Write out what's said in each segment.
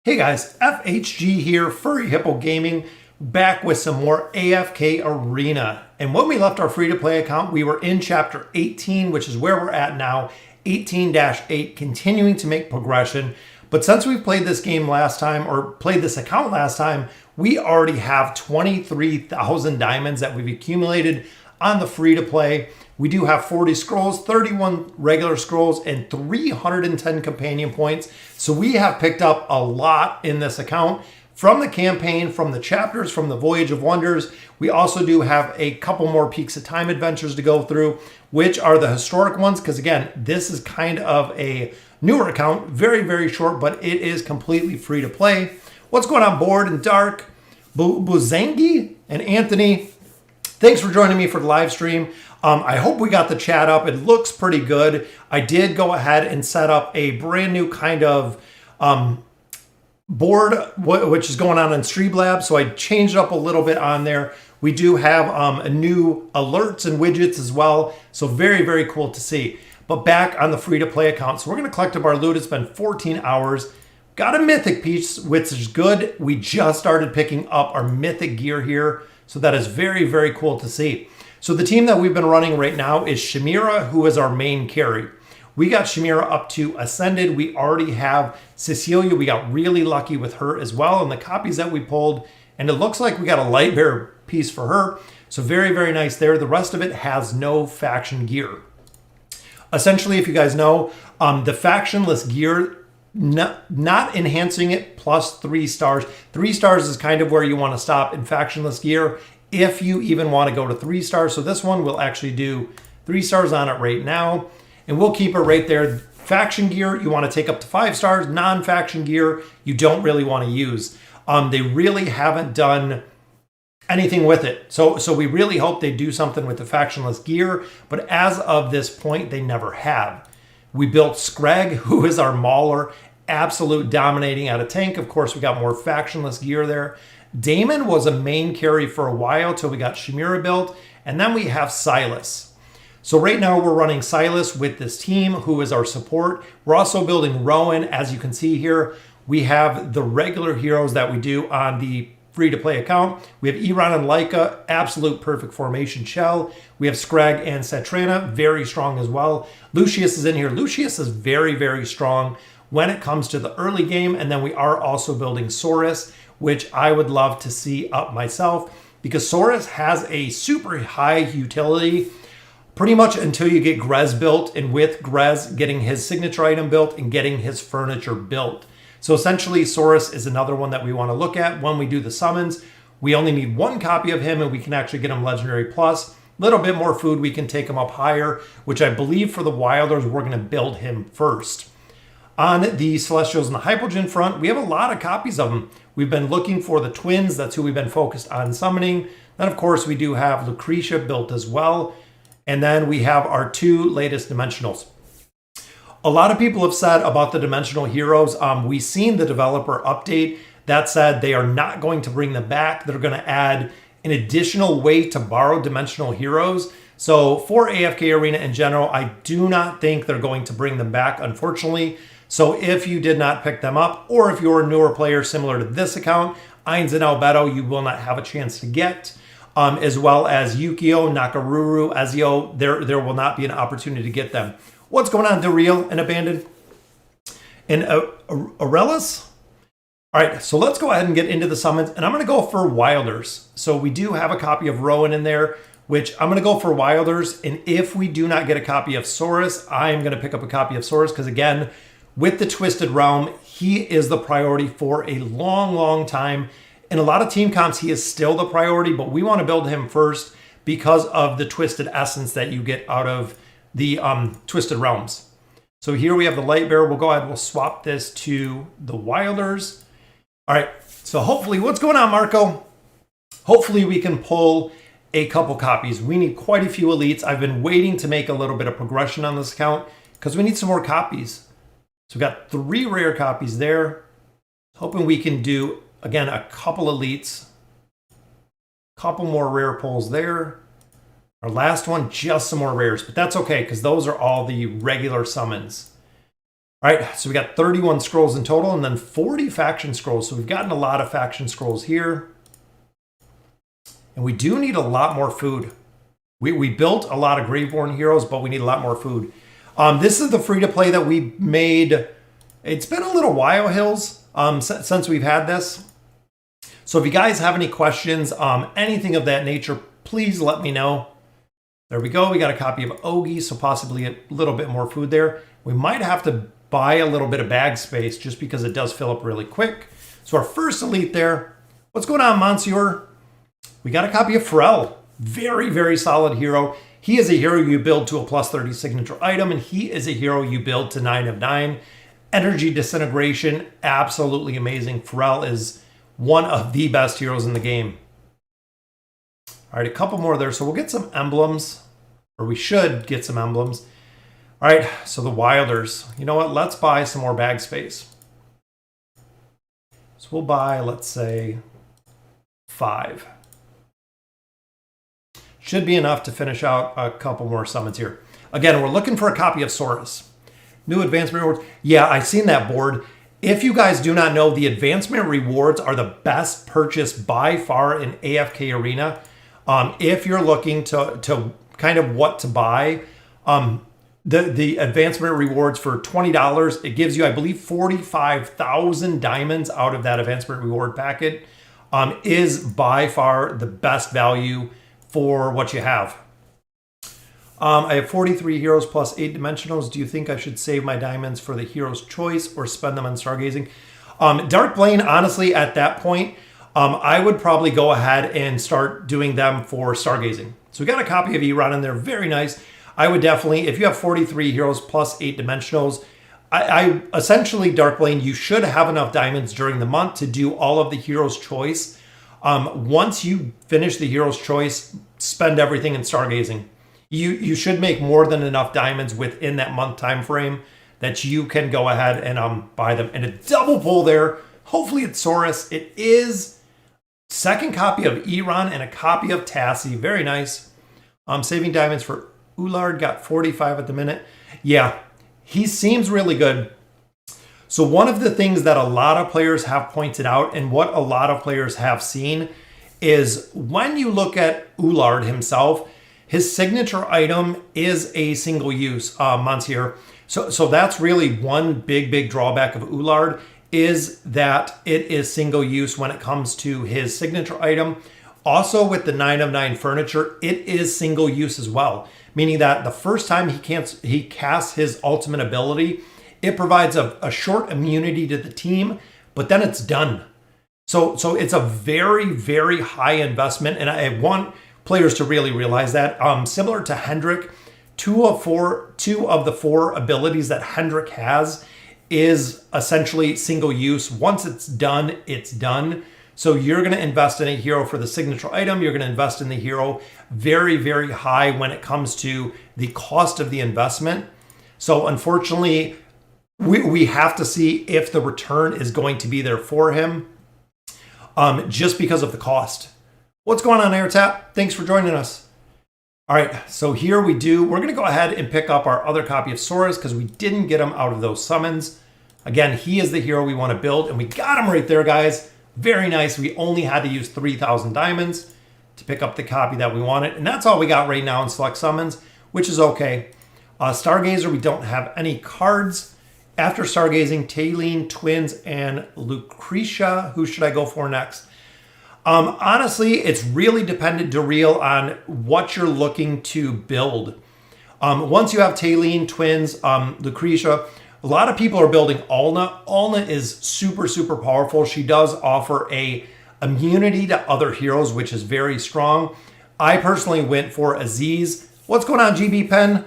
Hey guys, FHG here, Furry Hippo Gaming, back with some more AFK Arena. And when we left our free-to-play account, we were in Chapter 18, which is where we're at now, 18-8, continuing to make progression. But since we played this game last time, or played this account last time, we already have 23,000 diamonds that we've accumulated on the free-to-play. We do have 40 scrolls, 31 regular scrolls, and 310 companion points. So we have picked up a lot in this account from the campaign, from the chapters, from the Voyage of Wonders. We also do have a couple more Peaks of Time adventures to go through, which are the historic ones, because again, this is kind of a newer account, very, very short, but it is completely free to play. What's going on, Board and Dark, Buzangi, and Anthony? Thanks for joining me for the live stream. I hope we got the chat up. It looks pretty good. I did go ahead and set up a brand new kind of board, which is going on Streamlabs. So I changed up a little bit on there. We do have a new alerts and widgets as well. So very, very cool to see. But back on the free-to-play account. So we're going to collect up our loot. It's been 14 hours. Got a mythic piece, which is good. We just started picking up our mythic gear here. So that is very, very cool to see. So the team that we've been running right now is Shamira, who is our main carry. We got Shamira up to Ascended. We already have Cecilia. We got really lucky with her as well and the copies that we pulled. And it looks like we got a light bearer piece for her. So very, very nice there. The rest of it has no faction gear. Essentially, if you guys know, the factionless gear, not enhancing it plus 3 stars. 3 stars is kind of where you want to stop in factionless gear, if you even want to go to 3 stars. So this one will actually do 3 stars on it right now, and we'll keep it right there. Faction gear, you want to take up to 5 stars. Non-faction gear, you don't really want to use. They really haven't done anything with it. So we really hope they do something with the factionless gear, but as of this point, they never have. We built Scrag, who is our mauler, absolute dominating out of tank. Of course, we got more factionless gear there. Damon was a main carry for a while till we got Shamira built, and then we have Silas. So right now we're running Silas with this team, who is our support. We're also building Rowan, as you can see here. We have the regular heroes that we do on the free-to-play account. We have Iran and Laika, absolute perfect formation shell. We have Scrag and Satrana, very strong as well. Lucius is in here. Lucius is very, very strong when it comes to the early game, and then we are also building Saurus, which I would love to see up myself, because Saurus has a super high utility pretty much until you get Grez built, and with Grez getting his signature item built and getting his furniture built. So essentially, Saurus is another one that we want to look at when we do the summons. We only need 1 copy of him, and we can actually get him Legendary Plus. Little bit more food, we can take him up higher, which I believe for the Wilders, we're going to build him first. On the Celestials and the Hypogean front, we have a lot of copies of them. We've been looking for the twins. That's who we've been focused on summoning. Then, of course, we do have Lucretia built as well. And then we have our 2 latest dimensionals. A lot of people have said about the dimensional heroes. We've seen the developer update that said they are not going to bring them back. They're going to add an additional way to borrow dimensional heroes. So for AFK Arena in general, I do not think they're going to bring them back, unfortunately. So if you did not pick them up, or if you're a newer player similar to this account, Ainz and Albedo, you will not have a chance to get. As well as Yukio, Nakaruru, Ezio, there will not be an opportunity to get them. What's going on, Dereal and Abandoned? And Aurelis? All right, so let's go ahead and get into the summons, and I'm going to go for Wilders. So we do have a copy of Rowan in there, which I'm going to go for Wilders, and if we do not get a copy of Saurus, I am going to pick up a copy of Saurus, because again, with the Twisted Realm, he is the priority for a long, long time. In a lot of team comps, he is still the priority, but we want to build him first because of the Twisted Essence that you get out of the Twisted Realms. So here we have the Light Bearer. We'll go ahead, we'll swap this to the Wilders. All right, so hopefully, what's going on, Marco? Hopefully we can pull a couple copies. We need quite a few elites. I've been waiting to make a little bit of progression on this account because we need some more copies. So we've got 3 rare copies there. Hoping we can do, again, a couple elites. Couple more rare pulls there. Our last one, just some more rares, but that's okay because those are all the regular summons. All right, so we got 31 scrolls in total and then 40 faction scrolls. So we've gotten a lot of faction scrolls here. And we do need a lot more food. We built a lot of Graveborn heroes, but we need a lot more food. This is the free-to-play that we made. It's been a little while, Hills, since we've had this. So if you guys have any questions, anything of that nature, please let me know. There we go. We got a copy of Ogi, so possibly a little bit more food there. We might have to buy a little bit of bag space just because it does fill up really quick. So our first elite there. What's going on, Monsieur? We got a copy of Pharrell. Very, very solid hero. He is a hero you build to a +30 signature item, and he is a hero you build to 9 of 9. Energy Disintegration, absolutely amazing. Pharrell is one of the best heroes in the game. All right, a couple more there. So we'll get some emblems, or we should get some emblems. All right, so the Wilders. You know what? Let's buy some more bag space. So we'll buy, let's say, 5. Should be enough to finish out a couple more summons here. Again, we're looking for a copy of Saurus. New advancement rewards. Yeah, I've seen that board. If you guys do not know, the advancement rewards are the best purchase by far in AFK Arena. If you're looking to kind of what to buy, the advancement rewards for $20, it gives you, I believe, 45,000 diamonds out of that advancement reward packet, is by far the best value for what you have. I have 43 heroes plus 8 dimensionals. Do you think I should save my diamonds for the hero's choice or spend them on stargazing? Darkblade, honestly, at that point, I would probably go ahead and start doing them for stargazing. So we got a copy of Eron in there. Very nice. I would definitely, if you have 43 heroes plus 8 dimensionals, I essentially, Darkblade, you should have enough diamonds during the month to do all of the hero's choice. Once you finish the hero's choice, spend everything in stargazing. You should make more than enough diamonds within that month time frame that you can go ahead and buy them. And a double pull there. Hopefully it's Saurus. It is second copy of Eron and a copy of Tassie. Very nice. Saving diamonds for Ullard. Got 45 at the minute. Yeah, he seems really good. So one of the things that a lot of players have pointed out and what a lot of players have seen is when you look at Ullard himself, his signature item is a single use, Monsieur. So that's really one big drawback of Ullard, is that it is single use when it comes to his signature item. Also with the 9 of 9 furniture, it is single use as well, meaning that the first time he casts his ultimate ability, it provides a short immunity to the team, but then it's done. So it's a very high investment, and I want players to really realize that. Similar to Hendrik, two of the 4 abilities that Hendrik has is essentially single use. Once it's done, it's done. So you're going to invest in a hero for the signature item. You're going to invest in the hero very high when it comes to the cost of the investment. So unfortunately, we have to see if the return is going to be there for him, just because of the cost. What's going on, AirTap? Thanks for joining us. All right, so here we're going to go ahead and pick up our other copy of Saurus because we didn't get him out of those summons. Again, he is the hero we want to build, and we got him right there, guys. Very nice. We only had to use 3,000 diamonds to pick up the copy that we wanted, and that's all we got right now in select summons, which is okay. Stargazer, we don't have any cards. After Stargazing, Taylene, Twins, and Lucretia. Who should I go for next? Honestly, it's really dependent, Daryl, on what you're looking to build. Once you have Taylene, Twins, Lucretia, a lot of people are building Alna. Alna is super powerful. She does offer a immunity to other heroes, which is very strong. I personally went for Aziz. What's going on, GB Pen?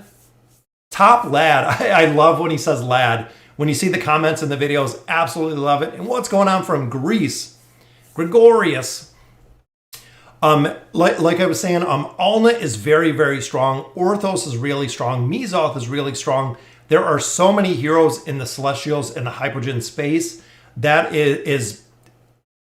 Top lad. I love when he says lad. When you see the comments in the videos, absolutely love it. And what's going on from Greece? Gregorius. Like I was saying, Alna is very strong. Orthos is really strong. Mizoth is really strong. There are so many heroes in the Celestials and the Hypogean space that is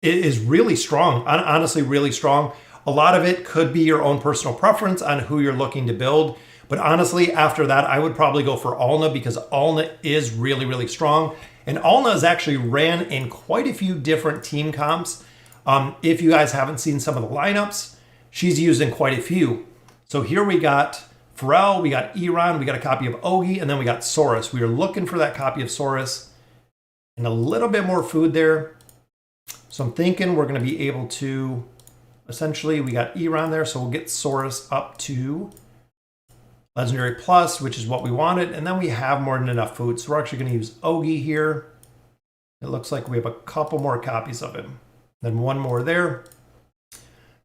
really strong. Honestly, really strong. A lot of it could be your own personal preference on who you're looking to build. But honestly, after that, I would probably go for Alna because Alna is really, really strong. And Alna is actually ran in quite a few different team comps. If you guys haven't seen some of the lineups, she's used in quite a few. So here we got Pharrell, we got Iran, we got a copy of Ogi, and then we got Saurus. We are looking for that copy of Saurus and a little bit more food there. So I'm thinking we're going to be able to, essentially, we got Iran there, so we'll get Saurus up to Legendary Plus, which is what we wanted, and then we have more than enough food. So we're actually going to use Ogi here. It looks like we have a couple more copies of him. Then one more there.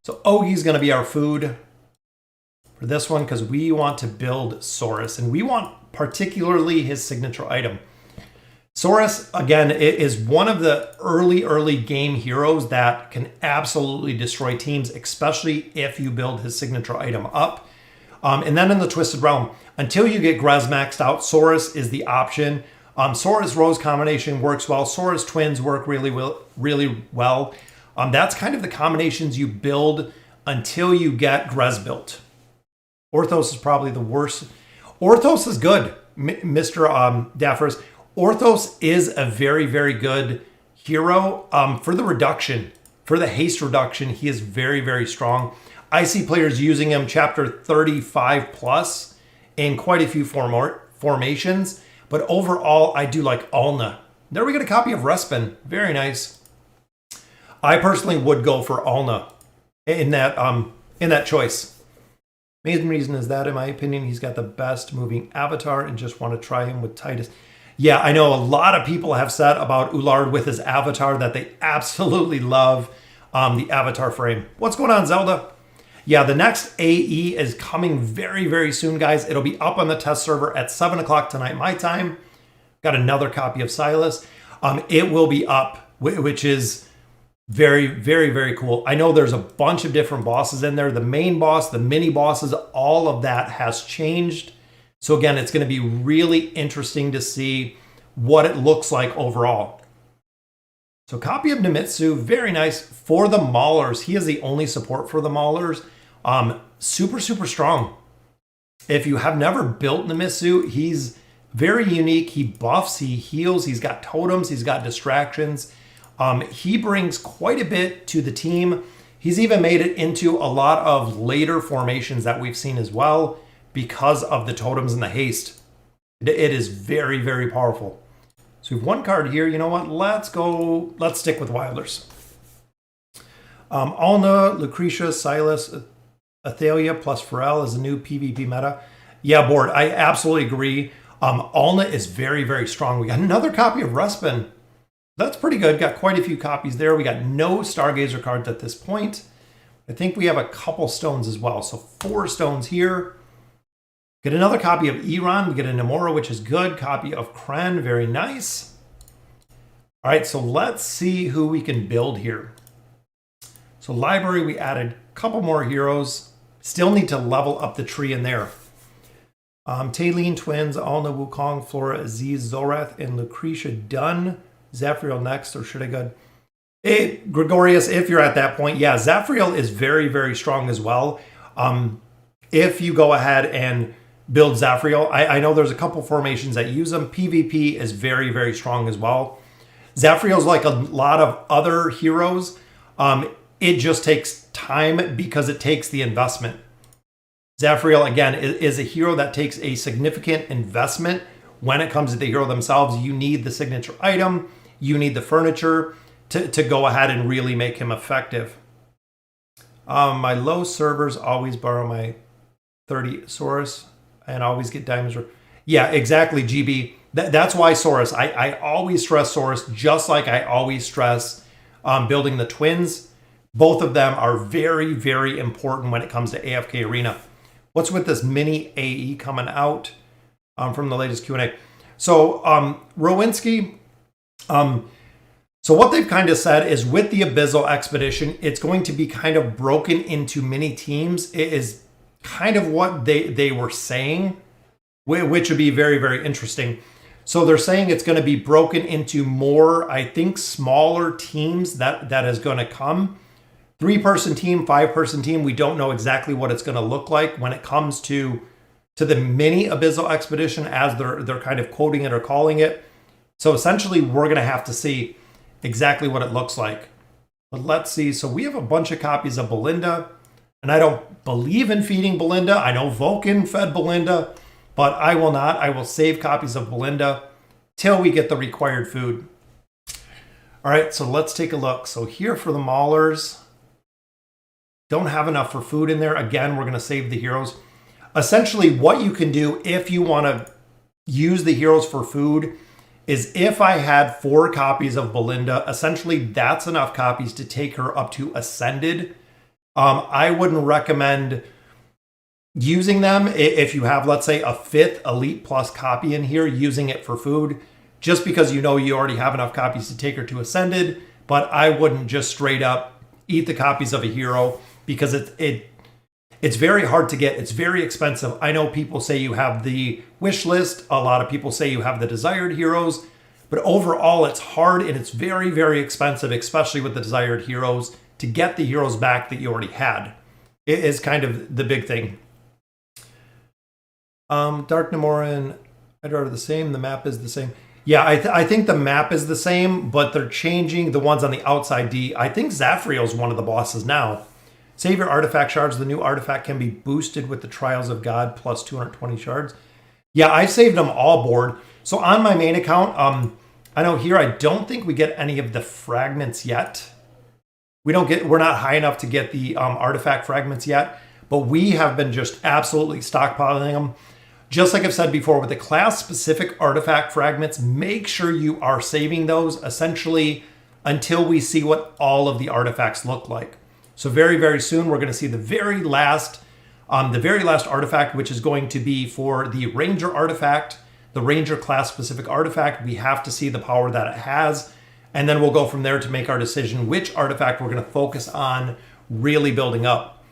So Ogi's going to be our food for this one because we want to build Saurus, and we want particularly his signature item. Saurus, again, it is one of the early game heroes that can absolutely destroy teams, especially if you build his signature item up. And then in the Twisted Realm, until you get Grez maxed out, Saurus is the option. Saurus Rose combination works well. Saurus Twins work really well. That's kind of the combinations you build until you get Grez built. Orthos is probably the worst. Orthos is good, Mr. Daffers. Orthos is a very good hero. For the reduction, for the haste reduction, he is very strong. I see players using him chapter 35 plus in quite a few formations, but overall, I do like Alna. There we get a copy of Respin. Very nice. I personally would go for Alna in that choice. Main reason is that, in my opinion, he's got the best moving avatar and just want to try him with Titus. Yeah, I know a lot of people have said about Ullard with his avatar that they absolutely love the avatar frame. What's going on, Zelda? Yeah, the next AE is coming very soon, guys. It'll be up on the test server at 7 o'clock tonight, my time. Got another copy of Silas. It will be up, which is very cool. I know there's a bunch of different bosses in there. The main boss, the mini bosses, all of that has changed. So again, it's going to be really interesting to see what it looks like overall. So copy of Nemitsu, very nice for the Maulers. He is the only support for the Maulers. Super strong. If you have never built Nemitsu, he's very unique. He buffs, he heals, he's got totems, he's got distractions. He brings quite a bit to the team. He's even made it into a lot of later formations that we've seen as well because of the totems and the haste. It is very powerful. So we have one card here. You know what? Let's stick with Wilders. Alna, Lucretia, Silas, Athalia plus Pharrell is a new PvP meta. Yeah, board. I absolutely agree. Alna is very strong. We got another copy of Respin. That's pretty good. Got quite a few copies there. We got no Stargazer cards at this point. I think we have a couple stones as well. So 4 stones here. Get another copy of Iran. We get a Namora, which is good. Copy of Kren. Very nice. All right, so let's see who we can build here. So library, we added a couple more heroes. Still need to level up the tree in there. Taylene Twins, Alna, Wukong, Flora, Aziz, Zorath, and Lucretia done. Zafriel next, or should I go? Hey, Gregorius, if you're at that point, yeah, Zafriel is very strong as well. If you go ahead and build Zafriel, I know there's a couple formations that use them. PvP is very strong as well. Zafriel's like a lot of other heroes. It just takes time because it takes the investment. Zafriel, again, is a hero that takes a significant investment when it comes to the hero themselves. You need the signature item. You need the furniture to go ahead and really make him effective. My low servers always borrow my 30 Saurus and always get diamonds. Yeah, exactly, GB. That's why Saurus. I always stress Saurus, just like I always stress building the twins. Both of them are very important when it comes to AFK Arena. What's with this mini AE coming out from the latest Q&A? So Rowinski, so what they've kind of said is with the Abyssal Expedition, it's going to be kind of broken into mini teams. It is kind of what they were saying, which would be very interesting. So they're saying it's going to be broken into more, I think, smaller teams that is going to come. 3-person team, 5-person team. We don't know exactly what it's going to look like when it comes to to the mini Abyssal Expedition, as they're kind of quoting it or calling it. So essentially, we're going to have to see exactly what it looks like. But let's see. So we have a bunch of copies of Belinda, and I don't believe in feeding Belinda. I know Vulcan fed Belinda, but I will not. I will save copies of Belinda till we get the required food. All right, so let's take a look. So here for the Maulers, don't have enough for food in there. Again, we're going to save the heroes. Essentially, what you can do if you want to use the heroes for food is, if I had 4 copies of Belinda, essentially that's enough copies to take her up to Ascended. I wouldn't recommend using them if you have, let's say, a 5th Elite Plus copy in here, using it for food, just because you know you already have enough copies to take her to Ascended. But I wouldn't just straight up eat the copies of a hero, because it's very hard to get. It's very expensive. I know people say you have the wish list. A lot of people say you have the desired heroes. But overall, it's hard and it's very, very expensive, especially with the desired heroes, to get the heroes back that you already had. It is kind of the big thing. Dark Nemorin, I'd rather the same. The map is the same. Yeah, I think the map is the same, but they're changing the ones on the outside D. I think Zafriel's one of the bosses now. Save your artifact shards. The new artifact can be boosted with the Trials of God plus 220 shards. Yeah, I saved them all board. So on my main account, I know here I don't think we get any of the fragments yet. We're not high enough to get the artifact fragments yet, but we have been just absolutely stockpiling them. Just like I've said before, with the class-specific artifact fragments, make sure you are saving those essentially until we see what all of the artifacts look like. So very, very soon, we're going to see the very last artifact, which is going to be for the Ranger artifact, the Ranger class-specific artifact. We have to see the power that it has, and then we'll go from there to make our decision which artifact we're going to focus on really building up.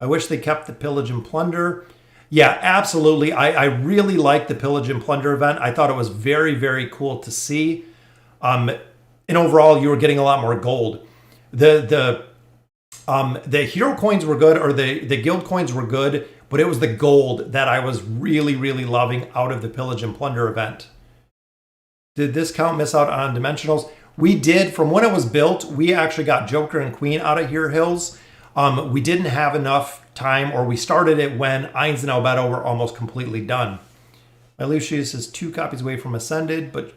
I wish they kept the Pillage and Plunder. Yeah, absolutely. I really like the Pillage and Plunder event. I thought it was very, very cool to see. And overall, you were getting a lot more gold. The hero coins were good, or the guild coins were good, but it was the gold that I was really, really loving out of the Pillage and Plunder event. Did this count miss out on dimensionals? We did. From when it was built, we actually got Joker and Queen out of here hills. We didn't have enough time, or we started it when Ainz and Albedo were almost completely done. My Lucius is 2 copies away from Ascended, but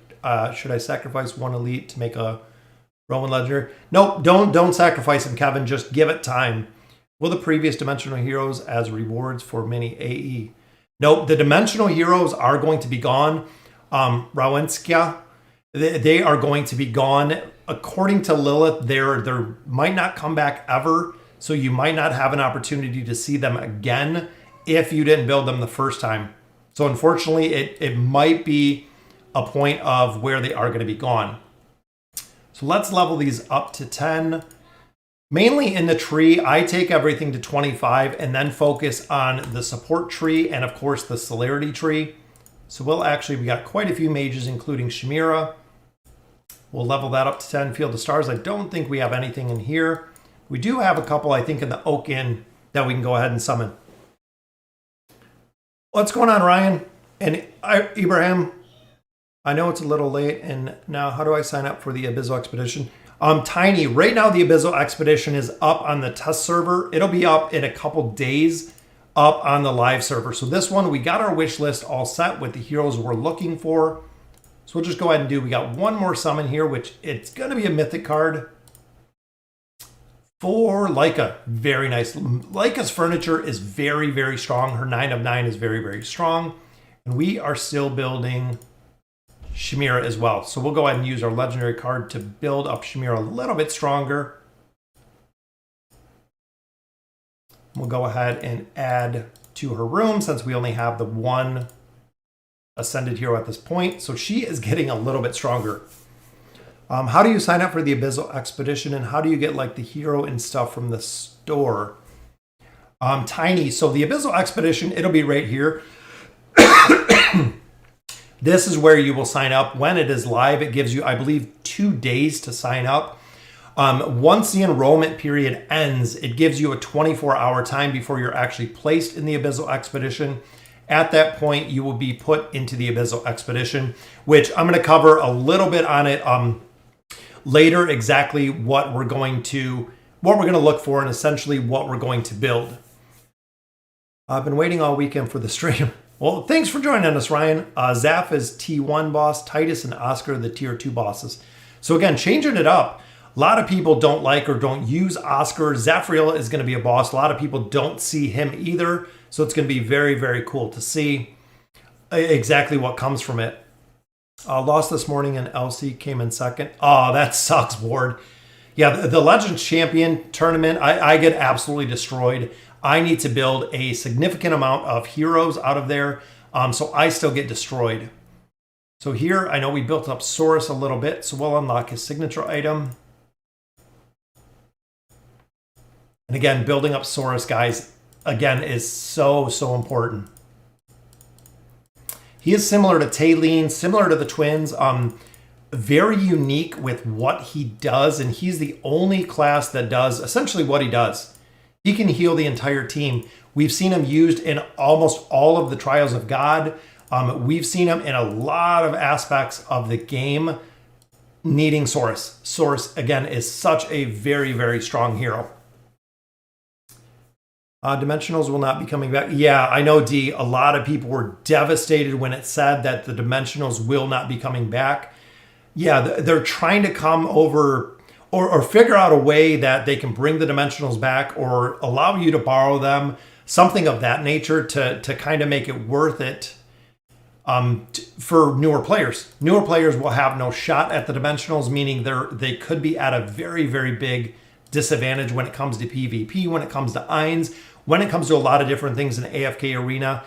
should I sacrifice 1 elite to make a Roman Legendary? Nope, don't sacrifice him, Kevin. Just give it time. Will the previous dimensional heroes as rewards for mini AE? Nope, the dimensional heroes are going to be gone. Rawenskia, they are going to be gone. According to Lilith, they might not come back ever, so you might not have an opportunity to see them again if you didn't build them the first time. So unfortunately, it might be a point of where they are going to be gone. So let's level these up to 10. Mainly in the tree, I take everything to 25 and then focus on the support tree and of course the celerity tree. So we got quite a few mages, including Shamira. We'll level that up to 10. Field of Stars, I don't think we have anything in here. We do have a couple, I think, in the Oak Inn that we can go ahead and summon. What's going on, Ryan? And Ibrahim, I know it's a little late, and now how do I sign up for the Abyssal Expedition? Tiny, right now the Abyssal Expedition is up on the test server. It'll be up in a couple days up on the live server. So this one, we got our wish list all set with the heroes we're looking for. So we'll just go ahead and we got one more summon here, which it's going to be a mythic card for Leica. Very nice. Leica's furniture is very, very strong. Her 9 of 9 is very, very strong. And we are still building Shamira as well. So we'll go ahead and use our legendary card to build up Shamira a little bit stronger. We'll go ahead and add to her room since we only have the one ascended hero at this point. So she is getting a little bit stronger. How do you sign up for the Abyssal Expedition, and how do you get like the hero and stuff from the store? Tiny. So the Abyssal Expedition, it'll be right here. This is where you will sign up when it is live. It gives you, I believe, 2 days to sign up. Once the enrollment period ends, it gives you a 24-hour time before you're actually placed in the Abyssal Expedition. At that point, you will be put into the Abyssal Expedition, which I'm going to cover a little bit on it later, exactly what we're going to look for and essentially what we're going to build. I've been waiting all weekend for the stream. Well, thanks for joining us, Ryan. Zaf is T1 boss, Titus and Oscar the tier 2 bosses. So again, changing it up. A lot of people don't like or don't use Oscar. Zafriel is going to be a boss. A lot of people don't see him either. So it's going to be very, very cool to see exactly what comes from it. Lost this morning and LC came in second. Oh, that sucks, Ward. Yeah, the Legends Champion tournament, I get absolutely destroyed. I need to build a significant amount of heroes out of there, so I still get destroyed. So here, I know we built up Saurus a little bit, so we'll unlock his signature item. And again, building up Saurus, guys, again, is so, so important. He is similar to Talene, similar to the twins, very unique with what he does, and he's the only class that does essentially what he does. He can heal the entire team. We've seen him used in almost all of the Trials of God. We've seen him in a lot of aspects of the game needing Saurus. Saurus, again, is such a very, very strong hero. Dimensionals will not be coming back. Yeah, I know, D. A lot of people were devastated when it said that the Dimensionals will not be coming back. Yeah, they're trying to come over or figure out a way that they can bring the Dimensionals back or allow you to borrow them, something of that nature to kind of make it worth it for newer players. Newer players will have no shot at the Dimensionals, meaning they could be at a very, very big disadvantage when it comes to PvP, when it comes to Eins, when it comes to a lot of different things in AFK Arena.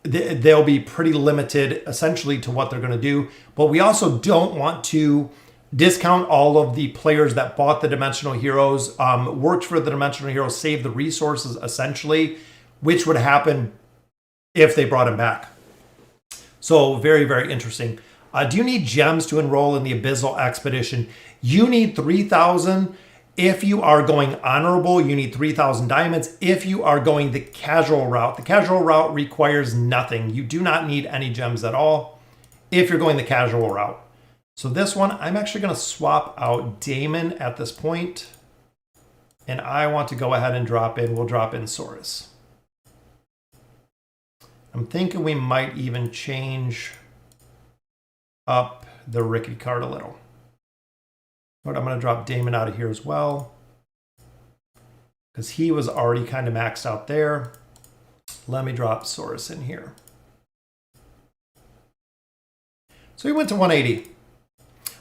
They'll be pretty limited essentially to what they're going to do. But we also don't want to discount all of the players that bought the Dimensional Heroes, worked for the Dimensional Heroes, saved the resources essentially, which would happen if they brought him back. So very, very interesting. Do you need gems to enroll in the Abyssal Expedition? You need 3,000. If you are going honorable, you need 3,000 diamonds. If you are going the casual route requires nothing. You do not need any gems at all if you're going the casual route. So this one, I'm actually going to swap out Damon at this point. And I want to go ahead and we'll drop in Saurus. I'm thinking we might even change up the Ricky card a little. But I'm going to drop Damon out of here as well, because he was already kind of maxed out there. Let me drop Saurus in here. So we went to 180.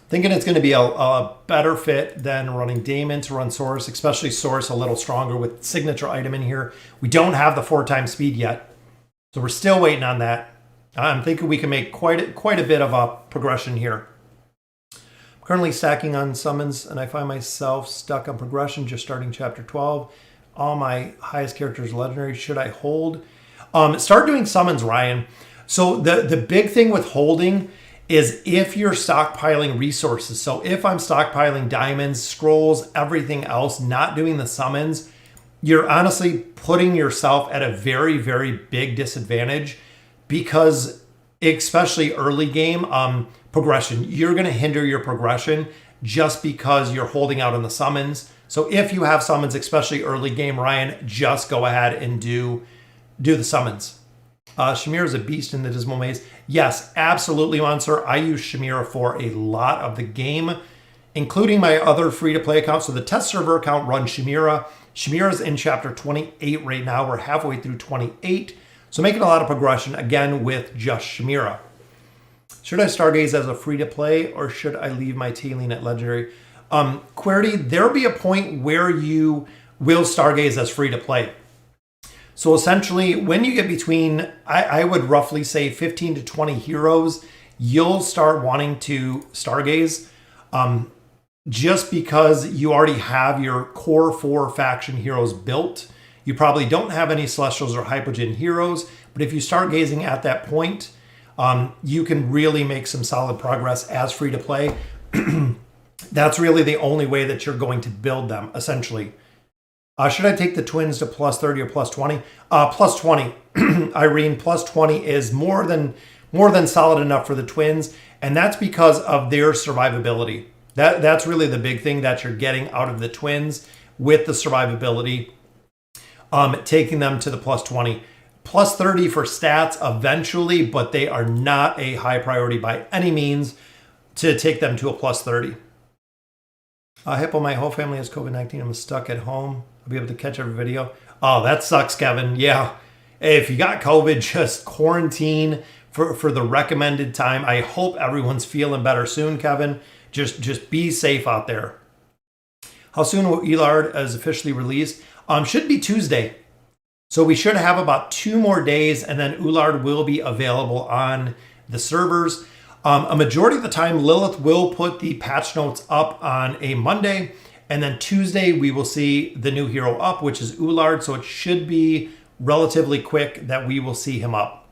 Thinking it's going to be a better fit than running Damon to run Saurus, especially Saurus a little stronger with signature item in here. We don't have the 4x speed yet, so we're still waiting on that. I'm thinking we can make quite a bit of a progression here. Currently stacking on summons, and I find myself stuck on progression, just starting chapter 12. All my highest characters are legendary. Should I hold? Start doing summons, Ryan. So the big thing with holding is if you're stockpiling resources. So if I'm stockpiling diamonds, scrolls, everything else, not doing the summons, you're honestly putting yourself at a very, very big disadvantage, because especially early game, progression, you're going to hinder your progression just because you're holding out on the summons. So if you have summons, especially early game, Ryan, just go ahead and do the summons. Shamira is a beast in the Dismal Maze. Yes, absolutely, Monster. I use Shamira for a lot of the game, including my other free-to-play account. So the test server account runs Shamira. Shamira's in chapter 28 right now. We're halfway through 28. So making a lot of progression, again, with just Shamira. Should I Stargaze as a free-to-play, or should I leave my Talene at Legendary? Querity, there'll be a point where you will Stargaze as free-to-play. So essentially, when you get between, I would roughly say 15 to 20 heroes, you'll start wanting to Stargaze, just because you already have your core 4 faction heroes built. You probably don't have any Celestials or Hypogean heroes, but if you start gazing at that point, you can really make some solid progress as free-to-play. That's really the only way that you're going to build them, essentially. Should I take the twins to plus 30 or plus 20? Plus 20. Irene plus 20 is more than solid enough for the Twins, and that's because of their survivability. That's really the big thing that you're getting out of the Twins with the survivability, taking them to the plus 20. Plus 30 for stats eventually, but they are not a high priority by any means to take them to a plus 30. Hippo, my whole family has COVID-19. I'm stuck at home. I'll be able to catch every video. Oh, that sucks, Kevin. Yeah. If you got COVID, just quarantine for the recommended time. I hope everyone's feeling better soon, Kevin. Just be safe out there. How soon will Elard is officially released? Should be Tuesday. So we should have about 2 more days, and then Ulard will be available on the servers. A majority of the time, Lilith will put the patch notes up on a Monday, and then Tuesday we will see the new hero up, which is Ulard. So it should be relatively quick that we will see him up.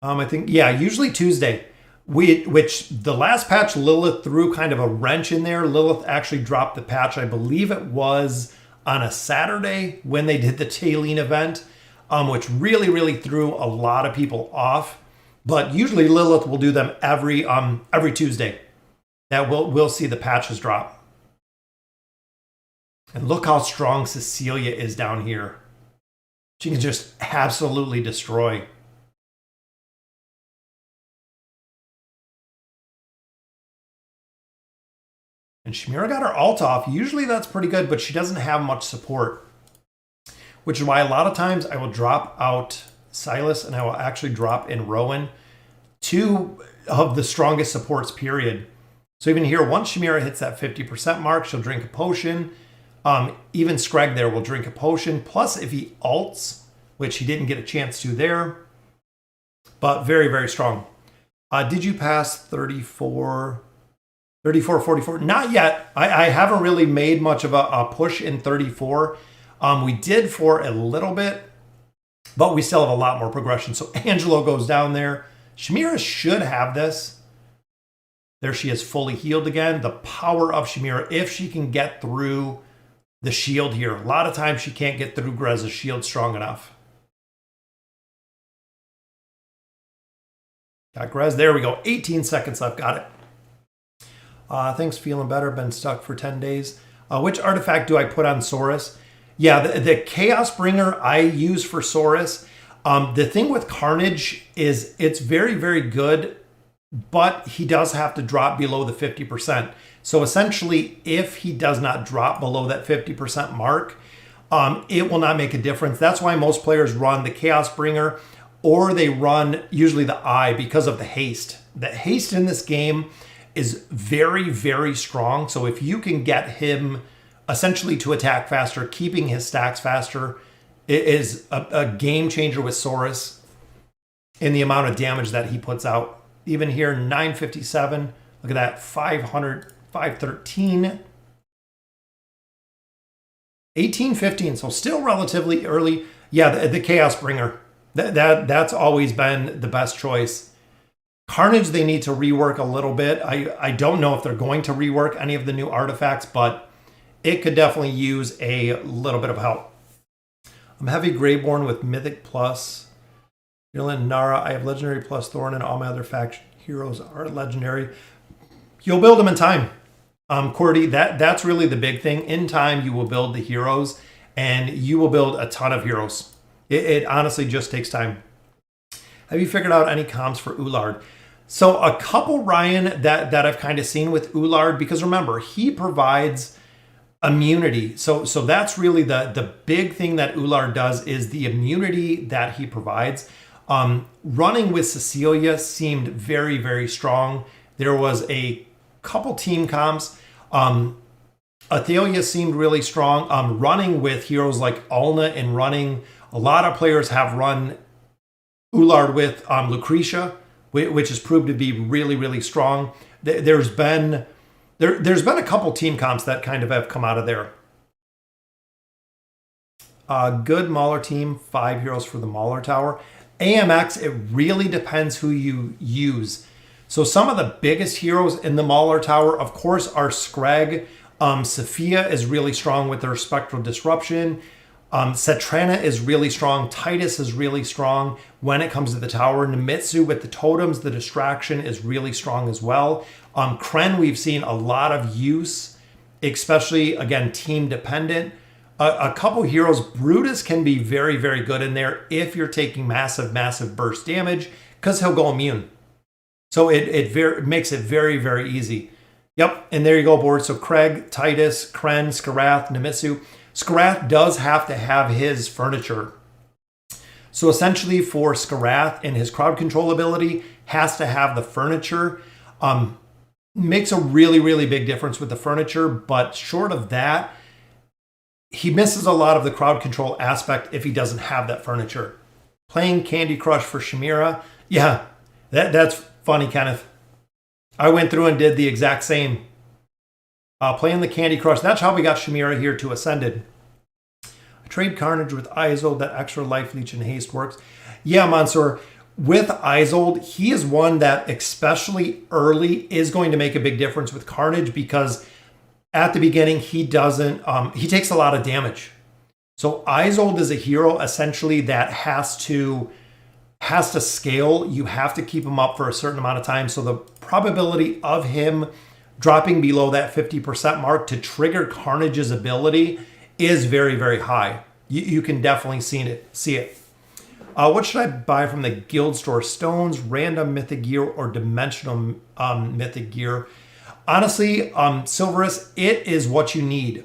I think, yeah, usually Tuesday. Which the last patch, Lilith threw kind of a wrench in there. Lilith actually dropped the patch, I believe it was on a Saturday when they did the Tailene event, which really threw a lot of people off. But usually Lilith will do them every Tuesday. That we'll see the patches drop. And look how strong Cecilia is down here. She can just absolutely destroy. And Shamira got her ult off. Usually that's pretty good, but she doesn't have much support. Which is why a lot of times I will drop out Silas and I will actually drop in Rowan. 2 of the strongest supports, period. So even here, once Shamira hits that 50% mark, she'll drink a potion. Even Scrag there will drink a potion. Plus if he ults, which he didn't get a chance to there. But very strong. Did you pass 34, 44? Not yet. I haven't really made much of a push in 34. We did for a little bit, but we still have a lot more progression. So Angelo goes down there. Shamira should have this. There she is, fully healed again. The power of Shamira, if she can get through the shield here. A lot of times she can't get through Grez's shield strong enough. Got Grez. There we go. 18 seconds left. Got it. Thanks, feeling better. Been stuck for 10 days. Which artifact do I put on Saurus? Yeah, the Chaos Bringer I use for Saurus. The thing with Carnage is it's very good, but he does have to drop below the 50%. So essentially, if he does not drop below that 50% mark, it will not make a difference. That's why most players run the Chaos Bringer, or they run usually the Eye because of the haste. The haste in this game is very strong. So if you can get him essentially to attack faster, keeping his stacks faster, it is a game changer with Saurus in the amount of damage that he puts out. Even here, 957. Look at that, 500, 513. 1815, so still relatively early. Yeah, the Chaos Bringer. That's always been the best choice. Carnage, they need to rework a little bit. I don't know if they're going to rework any of the new artifacts, but it could definitely use a little bit of help. I'm heavy Greyborn with Mythic Plus. Virulent Nara, I have Legendary Plus Thorn, and all my other faction heroes are Legendary. You'll build them in time. Cordy, that's really the big thing. In time, you will build the heroes, and you will build a ton of heroes. It honestly just takes time. Have you figured out any comms for Ulard? So a couple, Ryan, that I've kind of seen with Ulard, because remember, he provides immunity. So that's really the big thing that Ulard does, is the immunity that he provides. Running with Cecilia seemed very strong. There was a couple team comms. Athalia seemed really strong. Running with heroes like Alna and running, a lot of players have run Ulard with Lucretia, which has proved to be really strong. There's been a couple team comps that kind of have come out of there. Good Mauler team, 5 heroes for the Mauler Tower. AMX, it really depends who you use. So some of the biggest heroes in the Mauler Tower, of course, are Scrag. Sophia is really strong with their Spectral Disruption. Setrana is really strong. Titus is really strong when it comes to the tower. Nemitsu with the totems, the distraction is really strong as well. Kren, we've seen a lot of use, especially, again, team dependent. A couple heroes, Brutus can be very, very good in there if you're taking massive, massive burst damage because he'll go immune. So it makes it very, very easy. Yep, and there you go, board. So Craig, Titus, Kren, Skarath, Nemitsu. Skarath does have to have his furniture. So essentially for Skarath and his crowd control ability has to have the furniture. Makes a really, really big difference with the furniture, but short of that, he misses a lot of the crowd control aspect if he doesn't have that furniture. Playing Candy Crush for Shamira. Yeah, that's funny, Kenneth. I went through and did the exact same. Playing the Candy Crush. That's how we got Shamira here to Ascended. Trade Carnage with Isold. That extra life leech and haste works. Yeah, Mansoor. With Isold, he is one that especially early is going to make a big difference with Carnage because at the beginning he takes a lot of damage. So Isold is a hero essentially that has to scale. You have to keep him up for a certain amount of time. So the probability of him dropping below that 50% mark to trigger Carnage's ability is very, very high. You can definitely see it. What should I buy from the guild store? Stones, random mythic gear, or dimensional mythic gear? Honestly, Silverus, it is what you need.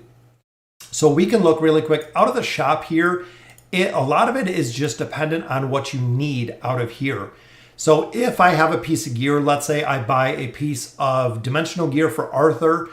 So we can look really quick out of the shop here. A lot of it is just dependent on what you need out of here. So if I have a piece of gear, let's say I buy a piece of dimensional gear for Arthur.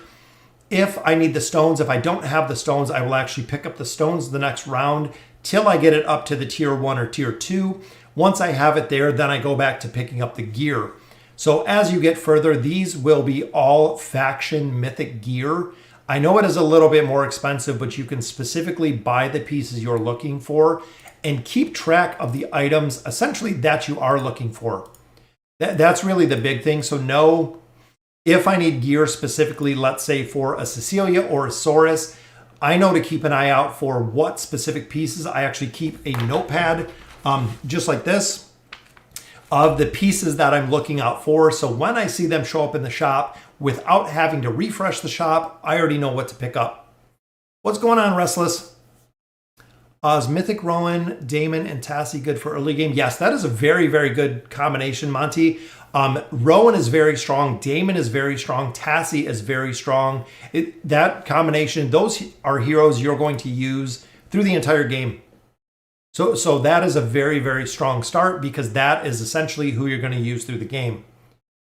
If I need the stones, if I don't have the stones, I will actually pick up the stones the next round till I get it up to the tier 1 or tier 2. Once I have it there, then I go back to picking up the gear. So as you get further, these will be all faction mythic gear. I know it is a little bit more expensive, but you can specifically buy the pieces you're looking for and keep track of the items essentially that you are looking for. That's really the big thing. So know if I need gear specifically, let's say for a Cecilia or a Saurus, I know to keep an eye out for what specific pieces. I actually keep a notepad just like this of the pieces that I'm looking out for. So when I see them show up in the shop, without having to refresh the shop, I already know what to pick up. What's going on, Restless? Is Mythic Rowan, Damon, and Tassie good for early game? Yes, that is a very, very good combination, Monty. Rowan is very strong. Damon is very strong. Tassie is very strong. That combination, those are heroes you're going to use through the entire game. So that is a very, very strong start because that is essentially who you're going to use through the game.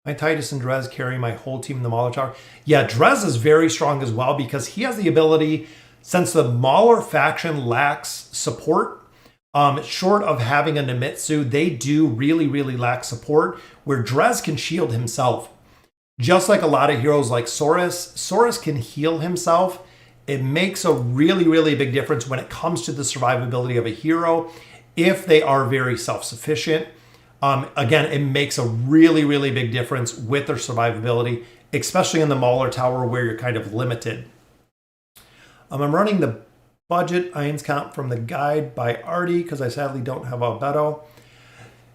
My Titus and Drez carry my whole team in the Mauler Tower. Yeah, Drez is very strong as well because he has the ability, since the Mauler faction lacks support, short of having a Nemitsu, they do really, really lack support, where Drez can shield himself. Just like a lot of heroes like Saurus can heal himself. It makes a really, really big difference when it comes to the survivability of a hero if they are very self-sufficient. Again, it makes a really, really big difference with their survivability, especially in the Mauler Tower where you're kind of limited. I'm running the budget Ions count from the guide by Artie because I sadly don't have Albedo.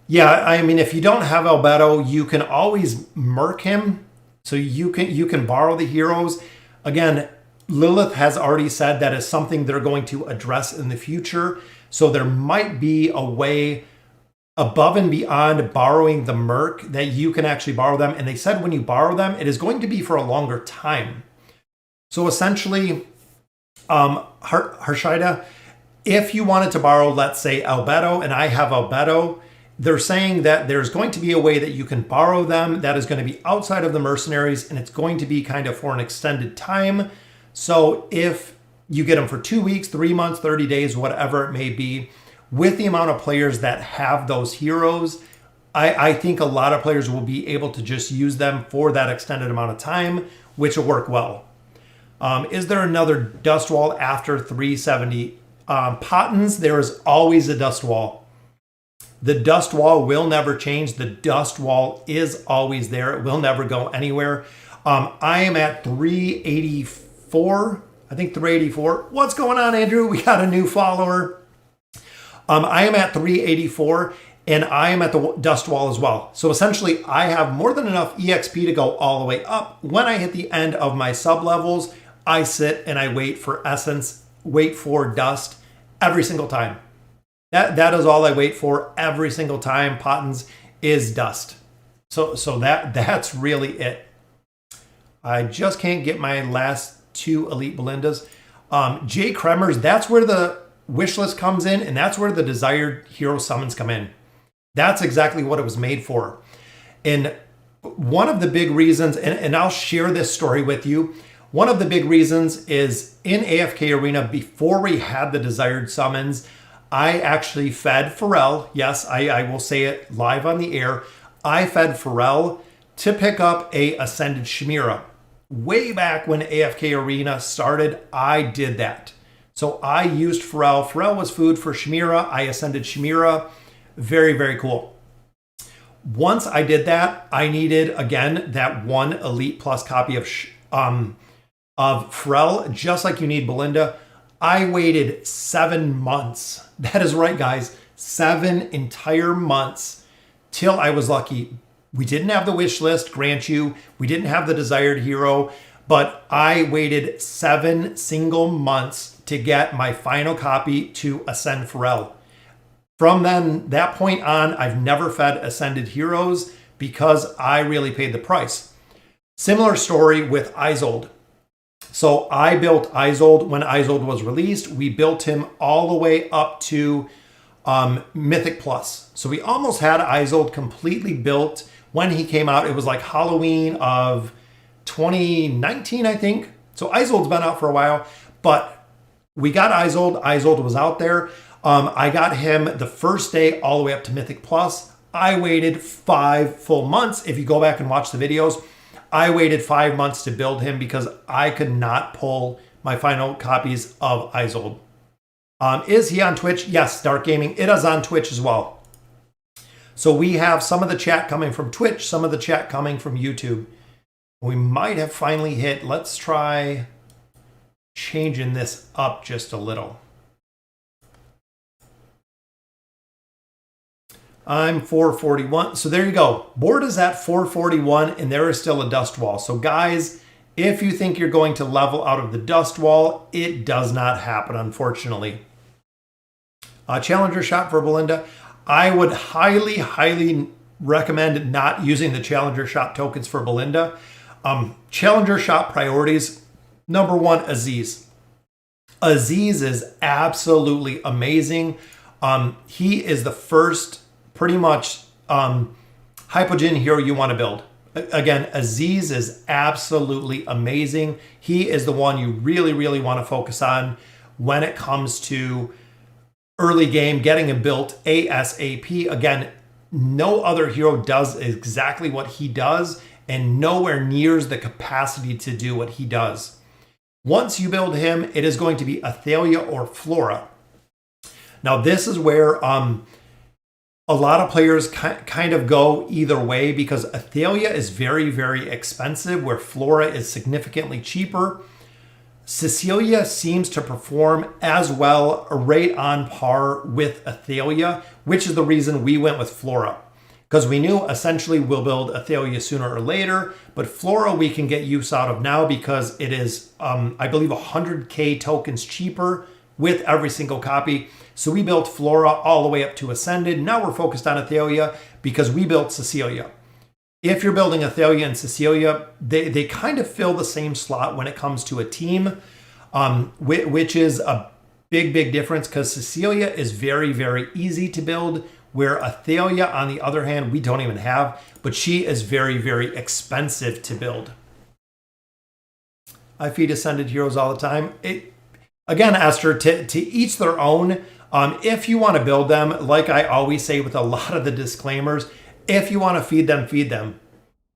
Yeah, I mean, if you don't have Albedo, you can always merc him. So you can borrow the heroes. Again, Lilith has already said that is something they're going to address in the future. So there might be a way above and beyond borrowing the merc that you can actually borrow them. And they said when you borrow them, it is going to be for a longer time. So essentially, Harshida, if you wanted to borrow, let's say, Albedo, and I have Albedo, they're saying that there's going to be a way that you can borrow them that is going to be outside of the mercenaries, and it's going to be kind of for an extended time. So if you get them for 2 weeks, 3 months, 30 days, whatever it may be, with the amount of players that have those heroes, I think a lot of players will be able to just use them for that extended amount of time, which will work well. Is there another dust wall after 370? Pottins, there is always a dust wall. The dust wall will never change. The dust wall is always there. It will never go anywhere. I am at 384 I think 384. What's going on, Andrew? We got a new follower. I am at 384 and I am at the dust wall as well. So essentially I have more than enough EXP to go all the way up. When I hit the end of my sub levels, I sit and I wait for essence, wait for dust every single time. That is all I wait for every single time. Pottins is dust. So that's really it. I just can't get my last 2 Elite Belindas. Jay Kremers, that's where the wish list comes in, and that's where the desired hero summons come in. That's exactly what it was made for. And one of the big reasons, and I'll share this story with you, one of the big reasons is in AFK Arena, before we had the desired summons, I actually fed Pharrell. Yes, I will say it live on the air. I fed Pharrell to pick up a Ascended Chimera. Way back when AFK Arena started, I did that. So I used Pharrell. Pharrell was food for Chimera. I Ascended Chimera. Very, very cool. Once I did that, I needed, again, that 1 Elite Plus copy of Pharrell, just like you need Belinda. I waited 7 months. That is right, guys. 7 entire months till I was lucky. We didn't have the wish list, grant you. We didn't have the desired hero, but I waited 7 single months to get my final copy to Ascend Pharrell. From that point on, I've never fed Ascended heroes because I really paid the price. Similar story with Isolde. So I built Isolde when Isolde was released. We built him all the way up to Mythic Plus. So we almost had Isolde completely built when he came out. It was like Halloween of 2019, I think. So Isolde's been out for a while, but we got Isolde. Isolde was out there. I got him the first day all the way up to Mythic Plus. I waited 5 full months. If you go back and watch the videos, I waited 5 months to build him because I could not pull my final copies of Isolde. Is he on Twitch? Yes, Dark Gaming. It is on Twitch as well. So we have some of the chat coming from Twitch, some of the chat coming from YouTube. We might have finally hit. Let's try changing this up just a little. I'm 441. So there you go. Board is at 441 and there is still a dust wall. So guys, if you think you're going to level out of the dust wall, it does not happen, unfortunately. Challenger shot for Belinda. I would highly, highly recommend not using the Challenger shot tokens for Belinda. Challenger shot priorities. Number 1, Aziz. Aziz is absolutely amazing. He is the first pretty much hypogen hero you want to build. Again, Aziz is absolutely amazing. He is the one you really, really want to focus on when it comes to early game, getting him built ASAP. Again, no other hero does exactly what he does and nowhere nears the capacity to do what he does. Once you build him, it is going to be Athalia or Flora. Now, this is where a lot of players kind of go either way because Athalia is very, very expensive, where Flora is significantly cheaper. Cecilia seems to perform as well, right on par with Athalia, which is the reason we went with Flora. Because we knew essentially we'll build Athalia sooner or later, but Flora we can get use out of now because it is, I believe, 100k tokens cheaper with every single copy. So we built Flora all the way up to Ascended. Now we're focused on Athalia because we built Cecilia. If you're building Athalia and Cecilia, they kind of fill the same slot when it comes to a team, which is a big, big difference because Cecilia is very, very easy to build, where Athalia, on the other hand, we don't even have, but she is very, very expensive to build. I feed Ascended heroes all the time. Again, Esther, to each their own. If you want to build them, like I always say with a lot of the disclaimers, if you want to feed them, feed them.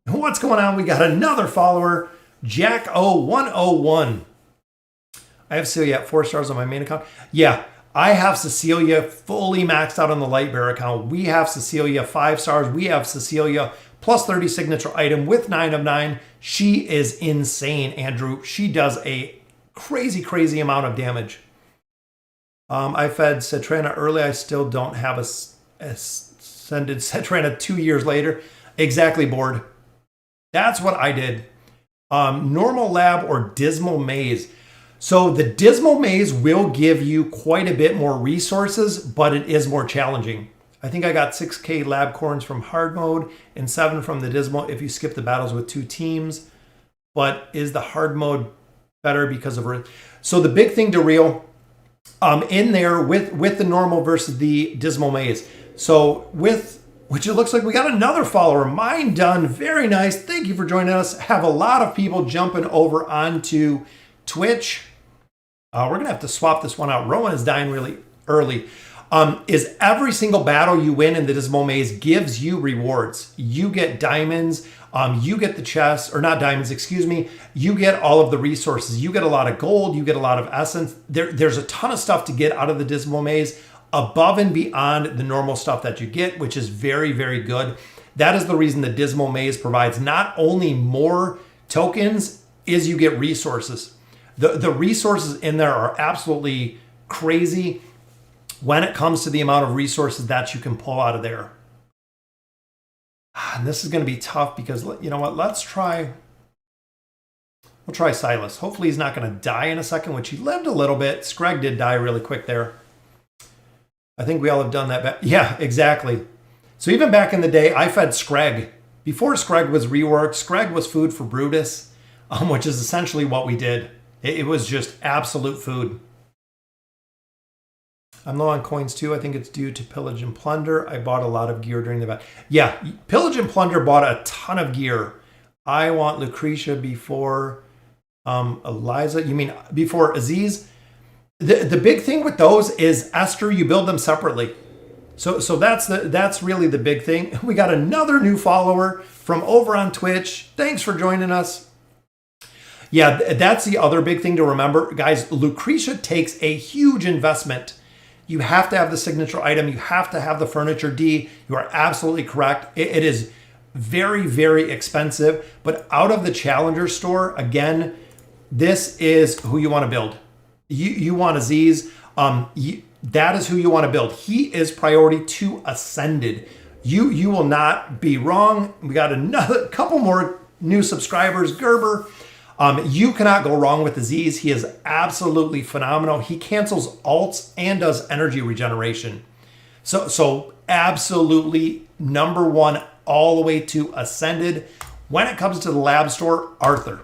What's going on? We got another follower, Jack0101. I have Cecilia at 4 stars on my main account. Yeah, I have Cecilia fully maxed out on the Lightbearer account. We have Cecilia 5 stars. We have Cecilia plus 30 signature item with 9 of 9. She is insane, Andrew. She does a crazy amount of damage. I fed Citrana early. I still don't have a ascended Citrana 2 years later. Exactly, board. That's what I did. Normal lab or dismal maze. So the dismal maze will give you quite a bit more resources, but it is more challenging. I think I got 6K lab corns from hard mode and 7 from the dismal if you skip the battles with 2 teams. But is the hard mode better because of... So the big thing to reel in there with the normal versus the dismal maze. So which it looks like we got another follower. Mine done. Very nice. Thank you for joining us. Have a lot of people jumping over onto Twitch. We're going to have to swap this one out. Rowan is dying really early. Is every single battle you win in the Dismal Maze gives you rewards. You get diamonds. You get the chests, or not diamonds, excuse me. You get all of the resources. You get a lot of gold. You get a lot of essence. There's a ton of stuff to get out of the Dismal Maze above and beyond the normal stuff that you get, which is very good. That is the reason the Dismal Maze provides not only more tokens, is you get resources. The resources in there are absolutely crazy when it comes to the amount of resources that you can pull out of there. And this is going to be tough because, you know what, we'll try Silas. Hopefully he's not going to die in a second, which he lived a little bit. Screg did die really quick there. I think we all have done that. Yeah, exactly. So even back in the day, I fed Screg. Before Screg was reworked, Screg was food for Brutus, which is essentially what we did. It was just absolute food. I'm low on coins too. I think it's due to Pillage and Plunder. I bought a lot of gear during the battle. Yeah, Pillage and Plunder bought a ton of gear. I want Lucretia before Eliza. You mean before Aziz? The big thing with those is Esther, you build them separately. So that's really the big thing. We got another new follower from over on Twitch. Thanks for joining us. Yeah, that's the other big thing to remember. Guys, Lucretia takes a huge investment. You have to have the signature item. You have to have the furniture D. You are absolutely correct. It is very expensive. But out of the Challenger store, again, this is who you want to build. You want Aziz. That is who you want to build. He is priority to Ascended. You will not be wrong. We got another couple more new subscribers. Gerber. You cannot go wrong with Aziz. He is absolutely phenomenal. He cancels ults and does energy regeneration. So absolutely number one all the way to Ascended. When it comes to the lab store, Arthur.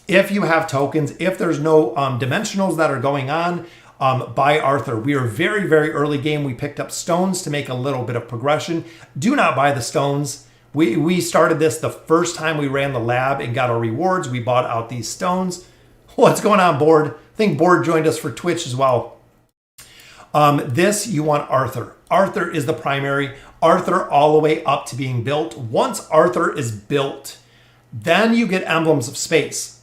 If you have tokens, if there's no dimensionals that are going on, buy Arthur. We are very early game. We picked up stones to make a little bit of progression. Do not buy the stones. We started this the first time we ran the lab and got our rewards. We bought out these stones. What's going on, Board? I think Board joined us for Twitch as well. This, you want Arthur. Arthur is the primary. Arthur all the way up to being built. Once Arthur is built, then you get Emblems of Space.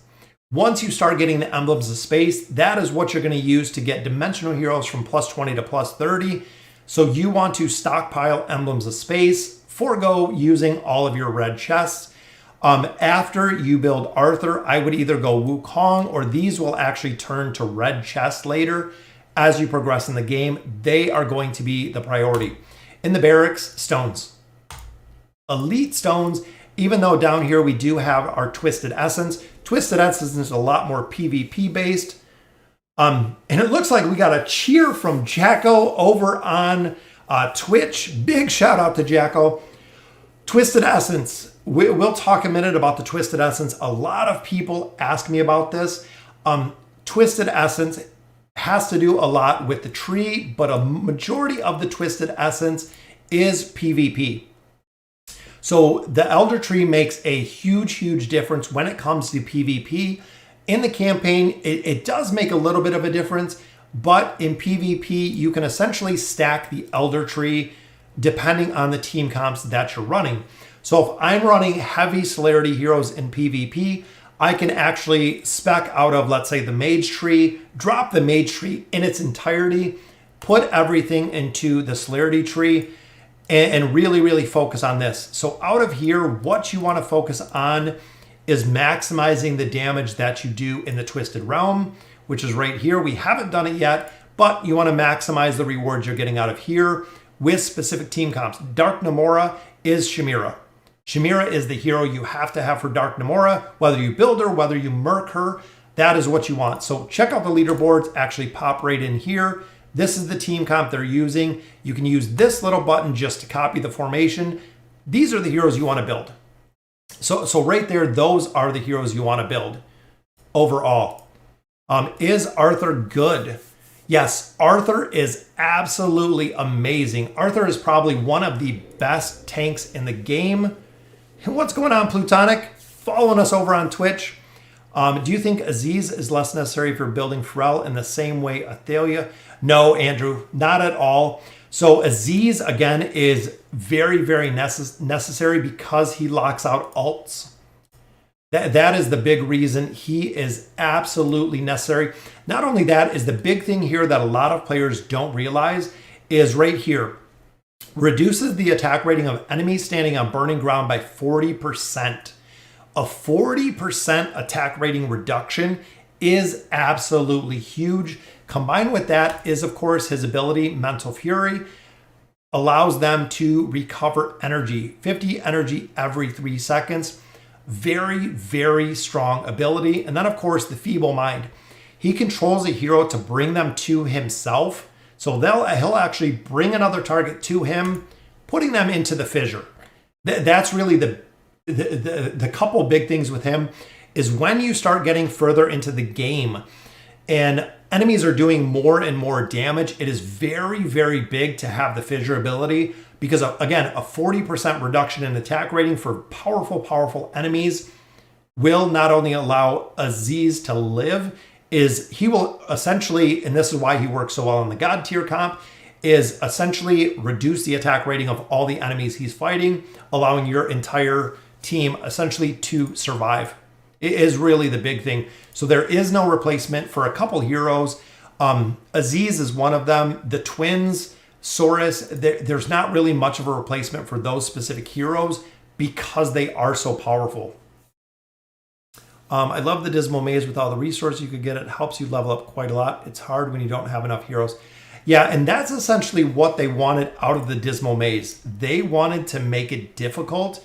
Once you start getting the Emblems of Space, that is what you're going to use to get Dimensional Heroes from +20 to +30. So you want to stockpile Emblems of Space. Forgo using all of your red chests. After you build Arthur, I would either go Wukong, or these will actually turn to red chests later as you progress in the game. They are going to be the priority. In the barracks, stones. Elite stones, even though down here we do have our Twisted Essence. Twisted Essence is a lot more PvP based. And it looks like we got a cheer from Jacko over on Twitch. Big shout out to Jacko. Twisted Essence. We'll talk a minute about the Twisted Essence. A lot of people ask me about this. Twisted Essence has to do a lot with the tree, but a majority of the Twisted Essence is PvP. So the Elder Tree makes a huge difference when it comes to PvP. In the campaign, it does make a little bit of a difference. But in PvP, you can essentially stack the Elder Tree depending on the team comps that you're running. So if I'm running heavy celerity heroes in PvP, I can actually spec out of, let's say, the Mage Tree, drop the Mage Tree in its entirety, put everything into the celerity tree, and really focus on this. So out of here, what you want to focus on is maximizing the damage that you do in the Twisted Realm, which is right here. We haven't done it yet, but you want to maximize the rewards you're getting out of here with specific team comps. Dark Namora is Shamira. Shamira is the hero you have to have for Dark Namora, whether you build her, whether you merc her, that is what you want. So check out the leaderboards, actually pop right in here. This is the team comp they're using. You can use this little button just to copy the formation. These are the heroes you want to build. So right there, those are the heroes you want to build overall. Is Arthur good? Yes, Arthur is absolutely amazing. Arthur is probably one of the best tanks in the game. And what's going on, Plutonic? Following us over on Twitch. Do you think Aziz is less necessary for building Pharrell in the same way Athalia? No, Andrew, not at all. So Aziz, again, is very, very necessary because he locks out ults. That is the big reason he is absolutely necessary. Not only that, is the big thing here that a lot of players don't realize is right here. Reduces the attack rating of enemies standing on burning ground by 40%. A 40% attack rating reduction is absolutely huge. Combined with that is, of course, his ability, Mental Fury, allows them to recover energy, 50 energy every 3 seconds. Very, very strong ability. And then, of course, the Feeble Mind. He controls a hero to bring them to himself. So he'll actually bring another target to him, putting them into the fissure. That's really the couple big things with him is when you start getting further into the game and enemies are doing more and more damage, it is very, very big to have the fissure ability because, again, a 40% reduction in attack rating for powerful enemies will not only allow Aziz to live, is he will essentially, and this is why he works so well in the God tier comp, is essentially reduce the attack rating of all the enemies he's fighting, allowing your entire team essentially to survive. It is really the big thing. So there is no replacement for a couple heroes. Aziz is one of them. The twins, Saurus, there's not really much of a replacement for those specific heroes because they are so powerful. I love the Dismal Maze with all the resources you could get. It helps you level up quite a lot. It's hard when you don't have enough heroes. Yeah, and that's essentially what they wanted out of the Dismal Maze. They wanted to make it difficult.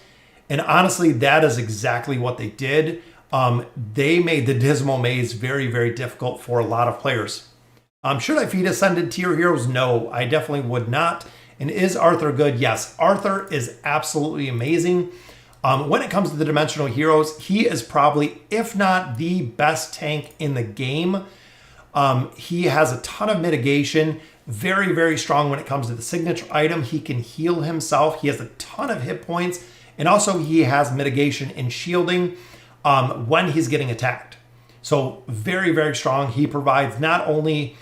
And honestly, that is exactly what they did. They made the Dismal Maze very, very difficult for a lot of players. Should I feed Ascended tier heroes? No, I definitely would not. And is Arthur good? Yes, Arthur is absolutely amazing. When it comes to the dimensional heroes, he is probably, if not the best tank in the game. He has a ton of mitigation, very, very strong when it comes to the signature item. He can heal himself. He has a ton of hit points. And also he has mitigation in shielding when he's getting attacked. So very, very strong. He provides not only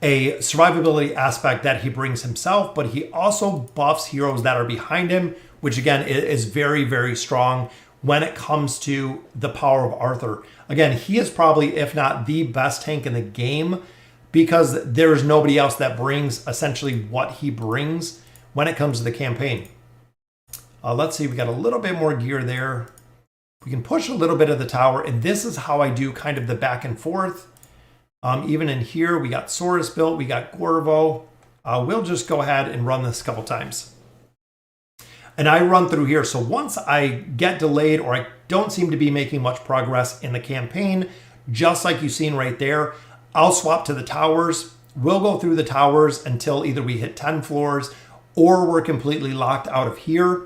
a survivability aspect that he brings himself, but he also buffs heroes that are behind him, which again is very, very strong when it comes to the power of Arthur. Again, he is probably, if not the best tank in the game, because there's nobody else that brings essentially what he brings when it comes to the campaign. Let's see, we got a little bit more gear there. We can push a little bit of the tower, and this is how I do kind of the back and forth. Even in here, we got Saurus built, we got Gorvo. We'll just go ahead and run this a couple times. And I run through here. So once I get delayed or I don't seem to be making much progress in the campaign, just like you've seen right there, I'll swap to the towers. We'll go through the towers until either we hit 10 floors or we're completely locked out of here.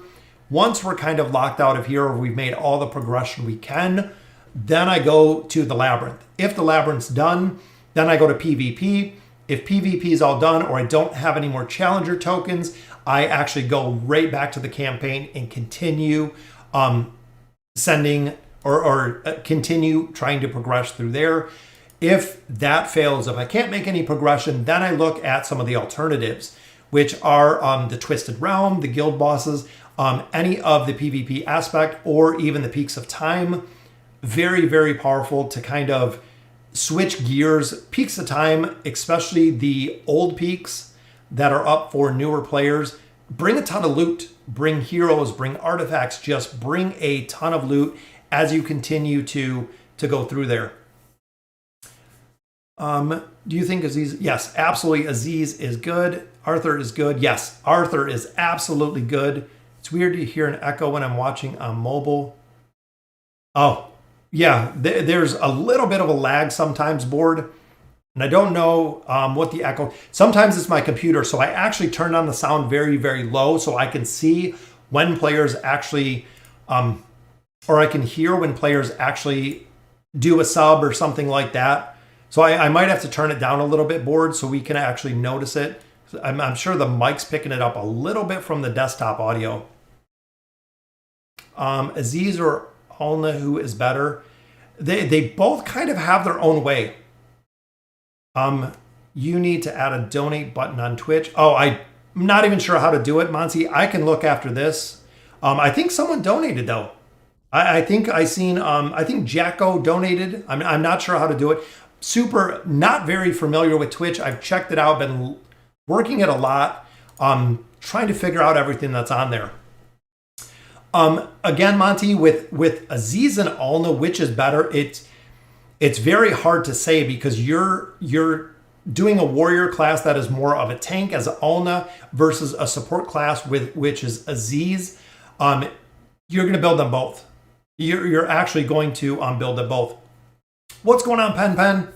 Once we're kind of locked out of here or we've made all the progression we can, then I go to the labyrinth. If the labyrinth's done, then I go to PvP. If PvP is all done or I don't have any more challenger tokens, I actually go right back to the campaign and continue sending or continue trying to progress through there. If that fails, if I can't make any progression, then I look at some of the alternatives, which are the Twisted Realm, the guild bosses, any of the PvP aspect, or even the Peaks of Time. Very, very powerful to kind of switch gears. Peaks of Time, especially the old peaks that are up for newer players, bring a ton of loot, bring heroes, bring artifacts, just bring a ton of loot as you continue to go through there. Do you think Aziz? Yes, absolutely. Aziz is good. Arthur is good. Yes, Arthur is absolutely good. It's weird to hear an echo when I'm watching on mobile. Oh, yeah, there's a little bit of a lag sometimes, board. And I don't know what the echo, sometimes it's my computer. So I actually turned on the sound very, very low so I can see when players actually, or I can hear when players actually do a sub or something like that. So I might have to turn it down a little bit, board, so we can actually notice it. I'm sure the mic's picking it up a little bit from the desktop audio. Aziz or Alna, who is better? They both kind of have their own way. You need to add a donate button on Twitch. Oh, I'm not even sure how to do it, Monty. I can look after this. I think someone donated though. I think I seen. I think Jacko donated. I'm not sure how to do it. Not very familiar with Twitch. I've checked it out. Been working it a lot. Trying to figure out everything that's on there. Again, Monty, with Aziz and Alna, which is better? It's very hard to say because you're doing a warrior class that is more of a tank as Alna versus a support class which is Aziz. You're going to build them both. You're actually going to build them both. What's going on, Pen?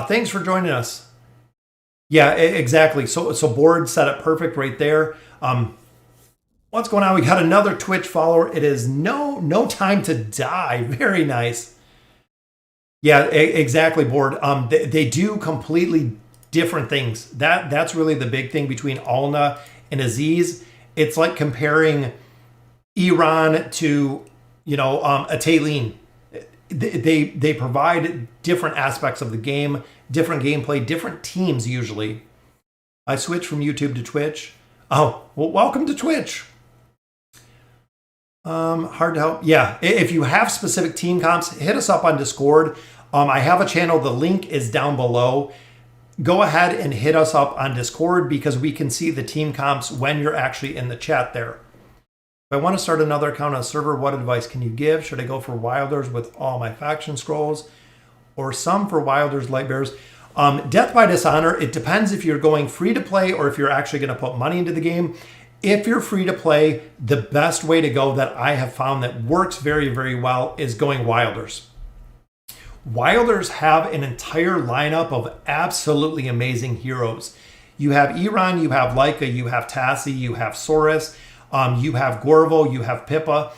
Thanks for joining us. Yeah, exactly. So board set up perfect right there. What's going on? We got another Twitch follower. It is no time to die. Very nice. Yeah, exactly, board. They do completely different things. That's really the big thing between Alna and Aziz. It's like comparing Iran to a Taylene. They provide different aspects of the game, different gameplay, different teams usually. I switched from YouTube to Twitch. Oh, well, welcome to Twitch. Hard to help. Yeah, if you have specific team comps, hit us up on Discord. I have a channel. The link is down below. Go ahead and hit us up on Discord because we can see the team comps when you're actually in the chat there. If I want to start another account on a server, what advice can you give? Should I go for Wilders with all my faction scrolls or some for Wilders Light Bearers? Death by Dishonor, it depends if you're going free to play or if you're actually going to put money into the game. If you're free to play, the best way to go that I have found that works very, very well is going Wilders. Wilders have an entire lineup of absolutely amazing heroes. You have Iran, you have Leica, you have Tassi, you have Saurus, you have Gorvo, you have Pippa.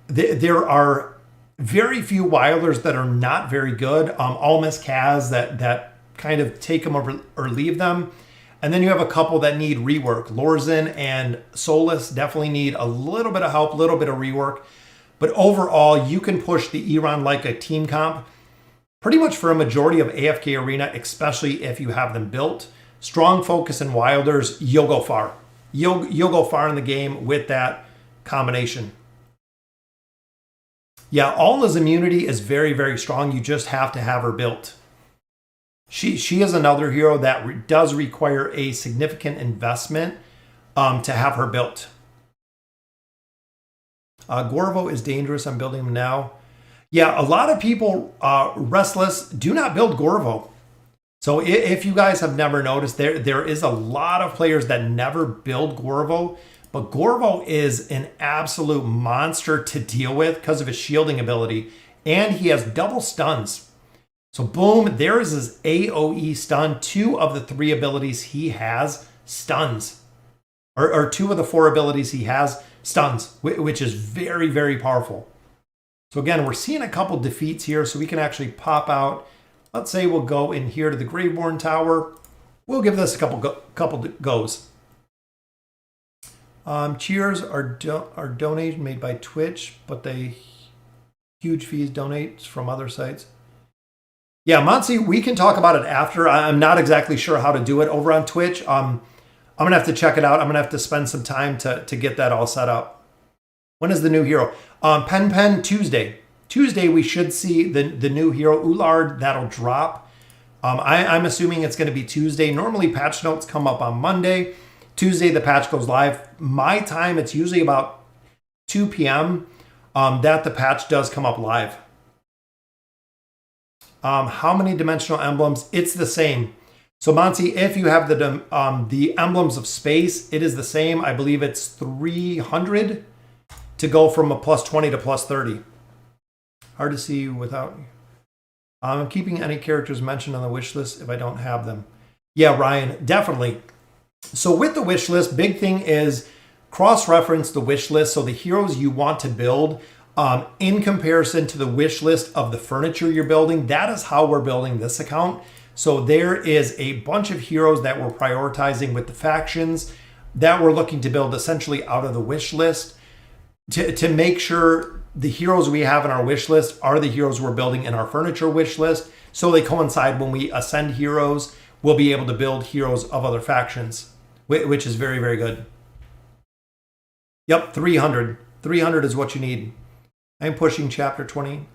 There are very few Wilders that are not very good. Almas Kaz that kind of take them or leave them. And then you have a couple that need rework. Lorzen and Solus definitely need a little bit of help, a little bit of rework. But overall, you can push the Iran like a team comp pretty much for a majority of AFK Arena, especially if you have them built. Strong focus in Wilders, you'll go far. You'll go far in the game with that combination. Yeah, Alna's immunity is very, very strong. You just have to have her built. She is another hero that does require a significant investment to have her built. Gorvo is dangerous. I'm building him now. Yeah, a lot of people, Restless, do not build Gorvo. So if you guys have never noticed, there is a lot of players that never build Gorvo. But Gorvo is an absolute monster to deal with because of his shielding ability. And he has double stuns. So boom, there is his AoE stun. 2 of the 3 abilities he has stuns. Or 2 of the 4 abilities he has stuns, which is very, very powerful. So again, we're seeing a couple defeats here, so we can actually pop out. Let's say we'll go in here to the Graveborn Tower. We'll give this a couple goes. Cheers are donations made by Twitch, but they huge fees donate from other sites. Yeah, Monty, we can talk about it after. I'm not exactly sure how to do it over on Twitch. I'm going to have to check it out. I'm going to have to spend some time to get that all set up. When is the new hero? Pen Tuesday. Tuesday, we should see the new hero, Ulard. That'll drop. I'm assuming it's going to be Tuesday. Normally, patch notes come up on Monday. Tuesday, the patch goes live. My time, it's usually about 2 p.m. that the patch does come up live. How many dimensional emblems? It's the same. So Monty, if you have the emblems of space, it is the same. I believe it's 300 to go from a plus 20 to plus 30. Hard to see without. I'm keeping any characters mentioned on the wish list if I don't have them. Yeah, Ryan, definitely. So with the wish list, big thing is cross-reference the wish list. So the heroes you want to build in comparison to the wish list of the furniture you're building. That is how we're building this account. So there is a bunch of heroes that we're prioritizing with the factions that we're looking to build essentially out of the wish list to make sure the heroes we have in our wish list are the heroes we're building in our furniture wish list. So they coincide. When we ascend heroes, we'll be able to build heroes of other factions, which is very, very good. Yep, 300. 300 is what you need. I'm pushing chapter 20,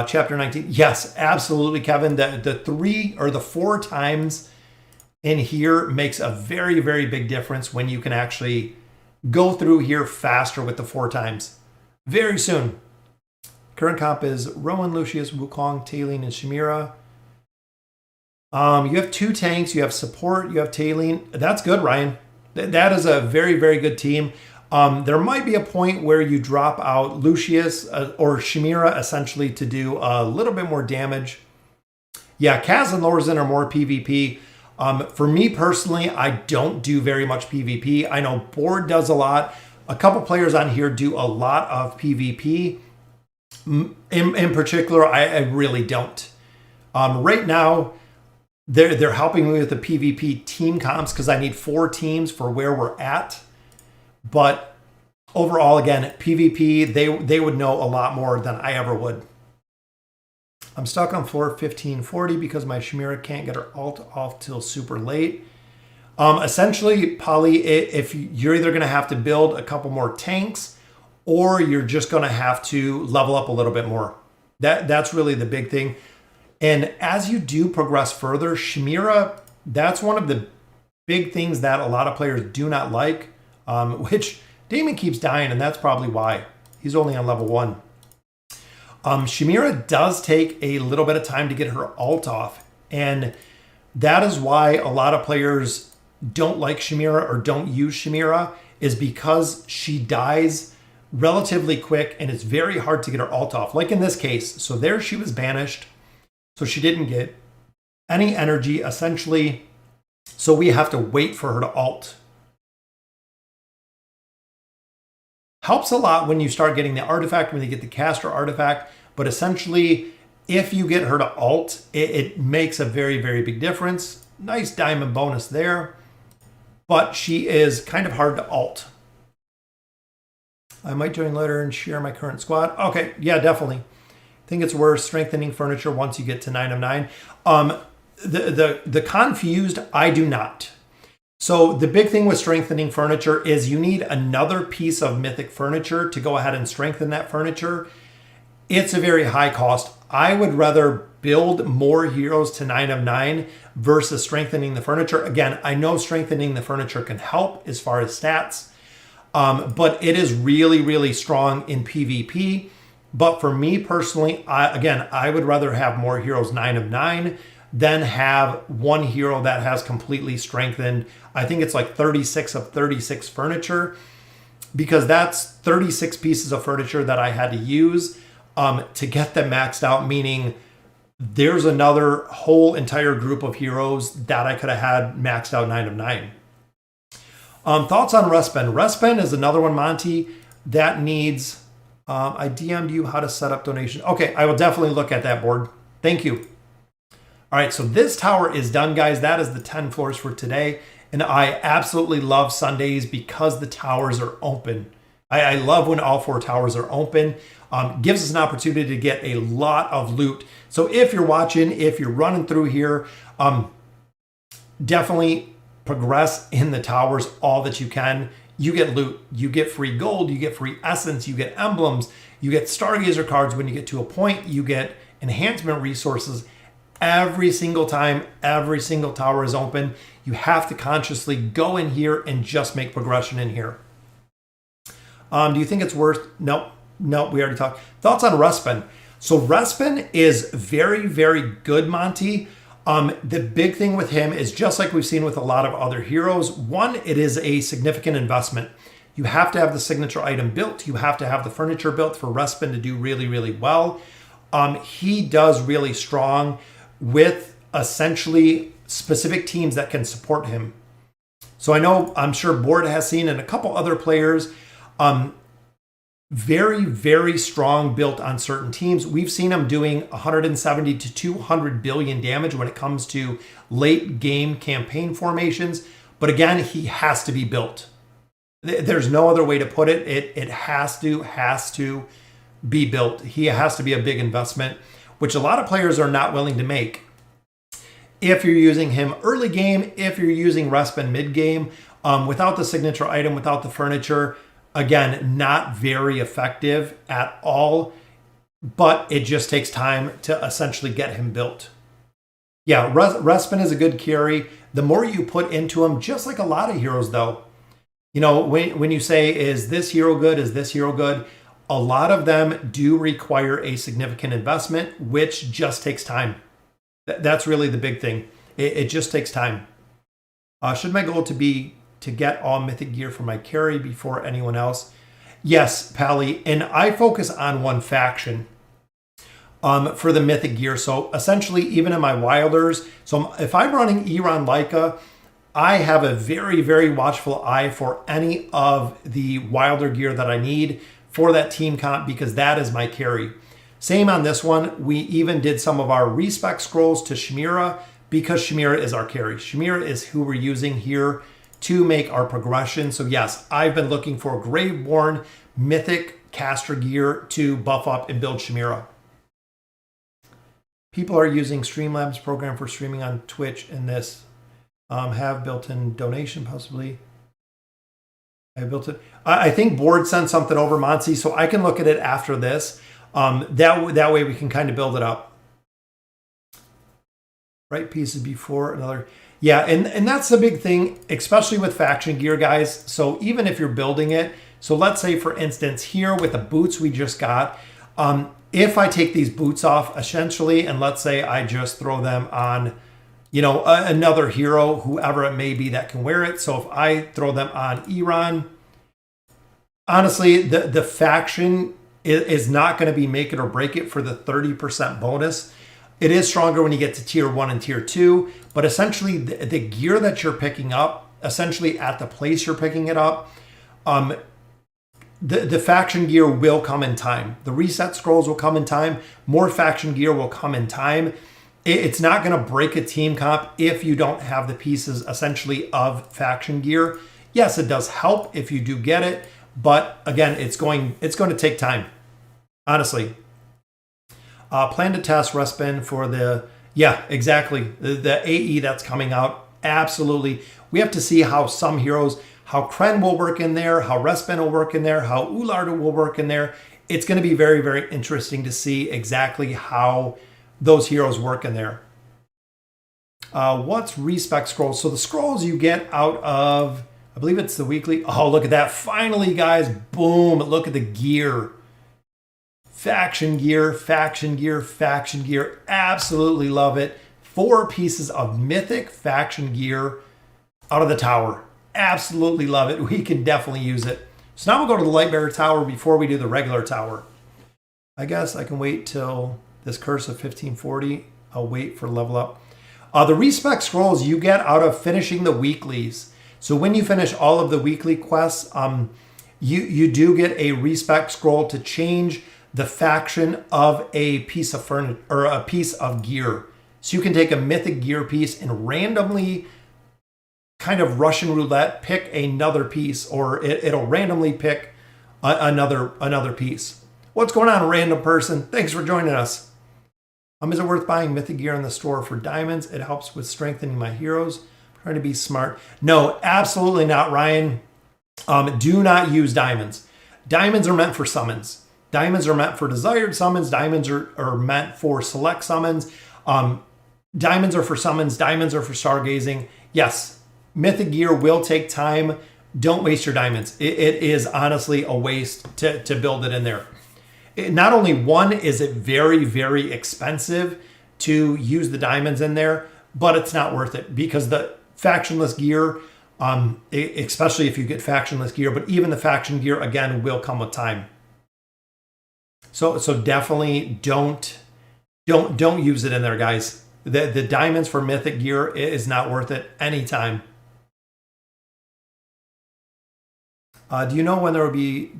chapter 19. Yes, absolutely, Kevin. The 3 or the 4 times in here makes a very, very big difference when you can actually go through here faster with the 4 times. Very soon. Current comp is Rowan, Lucius, Wukong, Tailin, and Chimera. You have 2 tanks, you have support, you have Tailin. That's good, Ryan. That is a very, very good team. There might be a point where you drop out Lucius or Chimera essentially to do a little bit more damage. Yeah, Kaz and Lorzen are more PvP. For me personally, I don't do very much PvP. I know Board does a lot. A couple players on here do a lot of PvP. In particular, I really don't. Right now, they're helping me with the PvP team comps because I need 4 teams for where we're at. But overall, again, PvP, they would know a lot more than I ever would. I'm stuck on floor 1540 because my Chimera can't get her ult off till super late. Essentially, Polly, if you're either going to have to build a couple more tanks or you're just going to have to level up a little bit more. That's really the big thing. And as you do progress further, Chimera, that's one of the big things that a lot of players do not like. Which Damon keeps dying, and that's probably why. He's only on level 1. Chimera does take a little bit of time to get her ult off, and that is why a lot of players don't like Chimera or don't use Chimera, is because she dies relatively quick, and it's very hard to get her ult off. Like in this case, so there she was banished, so she didn't get any energy, essentially, so we have to wait for her to ult. Helps a lot when you start getting the artifact, when you get the caster artifact. But essentially, if you get her to ult, it makes a very, very big difference. Nice diamond bonus there. But she is kind of hard to ult. I might join later and share my current squad. Okay, yeah, definitely. I think it's worth strengthening furniture once you get to 9 of 9. The confused, I do not. So the big thing with strengthening furniture is you need another piece of mythic furniture to go ahead and strengthen that furniture. It's a very high cost. I would rather build more heroes to 9 of 9 versus strengthening the furniture. Again, I know strengthening the furniture can help as far as stats, but it is really, really strong in PvP. But for me personally, I would rather have more heroes 9 of 9 than have one hero that has completely strengthened. I think it's like 36 of 36 furniture, because that's 36 pieces of furniture that I had to use to get them maxed out, meaning there's another whole entire group of heroes that I could have had maxed out 9 of 9. Thoughts on Respen? Respen is another one, Monty, that needs, I DM'd you how to set up donation. Okay, I will definitely look at that, board. Thank you. All right, so this tower is done, guys. That is the 10 floors for today. And I absolutely love Sundays because the towers are open. I love when all 4 towers are open. Gives us an opportunity to get a lot of loot. So if you're watching, if you're running through here, definitely progress in the towers all that you can. You get loot, you get free gold, you get free essence, you get emblems, you get Stargazer cards when you get to a point, you get enhancement resources. Every single time, every single tower is open. You have to consciously go in here and just make progression in here. Do you think it's worth? Nope. No, we already talked. Thoughts on Respin. So Respin is very, very good, Monty. The big thing with him is just like we've seen with a lot of other heroes. One, it is a significant investment. You have to have the signature item built. You have to have the furniture built for Respin to do really, really well. He does really strong with essentially specific teams that can support him. So I'm sure Board has seen, and a couple other players, very, very strong built on certain teams. We've seen him doing 170 to 200 billion damage when it comes to late game campaign formations. But again, he has to be built. There's no other way to put it. It has to be built. He has to be a big investment, which a lot of players are not willing to make. If you're using him early game, if you're using Respin mid game, without the signature item, without the furniture, again, not very effective at all, but it just takes time to essentially get him built. Yeah, Respin is a good carry. The more you put into him, just like a lot of heroes though, when you say, is this hero good? Is this hero good? A lot of them do require a significant investment, which just takes time. That's really the big thing. It just takes time. Should my goal to be to get all mythic gear for my carry before anyone else? Yes, Pally. And I focus on one faction for the mythic gear. So essentially, even in my wilders, so if I'm running Iran Leica, I have a very, very watchful eye for any of the wilder gear that I need for that team comp, because that is my carry. Same on this one. We even did some of our respec scrolls to Shemira because Shemira is our carry. Shemira is who we're using here to make our progression. So yes, I've been looking for Graveborn mythic caster gear to buff up and build Shemira. People are using Streamlabs program for streaming on Twitch, and this have built-in donation possibly. I built it. I think Board sent something over, Monty, so I can look at it after this. That way we can kind of build it up. Right pieces before another. Yeah, and that's the big thing, especially with faction gear, guys. So even if you're building it, so let's say for instance here with the boots we just got, if I take these boots off essentially, and let's say I just throw them on, another hero, whoever it may be that can wear it. So if I throw them on Iran, honestly, the faction is not going to be make it or break it for the 30% bonus. It is stronger when you get to tier 1 and tier 2, but essentially the gear that you're picking up, essentially at the place you're picking it up, the faction gear will come in time. The reset scrolls will come in time. More faction gear will come in time. It's not going to break a team comp if you don't have the pieces essentially of faction gear. Yes, it does help if you do get it, but again, it's going to take time. Honestly. Plan to test Respin for exactly. The AE that's coming out. Absolutely. We have to see how some heroes, how Kren will work in there, how Respin will work in there, how Ullard will work in there. It's going to be very, very interesting to see exactly how those heroes work in there. What's respec scrolls? So the scrolls you get out of, I believe it's the weekly. Oh, look at that. Finally, guys. Boom. Look at the gear. Faction gear, faction gear, faction gear. Absolutely love it. 4 pieces of mythic faction gear out of the tower. Absolutely love it. We can definitely use it. So now we'll go to the Lightbearer Tower before we do the regular tower. I guess I can wait till this curse of 1540. I'll wait for level up. The respec scrolls you get out of finishing the weeklies. So when you finish all of the weekly quests, you do get a respec scroll to change the faction of a piece of furniture or a piece of gear. So you can take a mythic gear piece and randomly kind of Russian roulette pick another piece, or it'll randomly pick another piece. What's going on, random person? Thanks for joining us. Is it worth buying mythic gear in the store for diamonds? It helps with strengthening my heroes. I'm trying to be smart. No, absolutely not, Ryan. Do not use diamonds. Diamonds are meant for summons. Diamonds are meant for desired summons. Diamonds are meant for select summons. Diamonds are for summons. Diamonds are for stargazing. Yes, mythic gear will take time. Don't waste your diamonds. It is honestly a waste to build it in there. not only one, is it very, very expensive to use the diamonds in there, but it's not worth it because the factionless gear, especially if you get factionless gear, but even the faction gear, again, will come with time. So definitely don't use it in there, guys. The diamonds for mythic gear is not worth it anytime. Do you know when there will be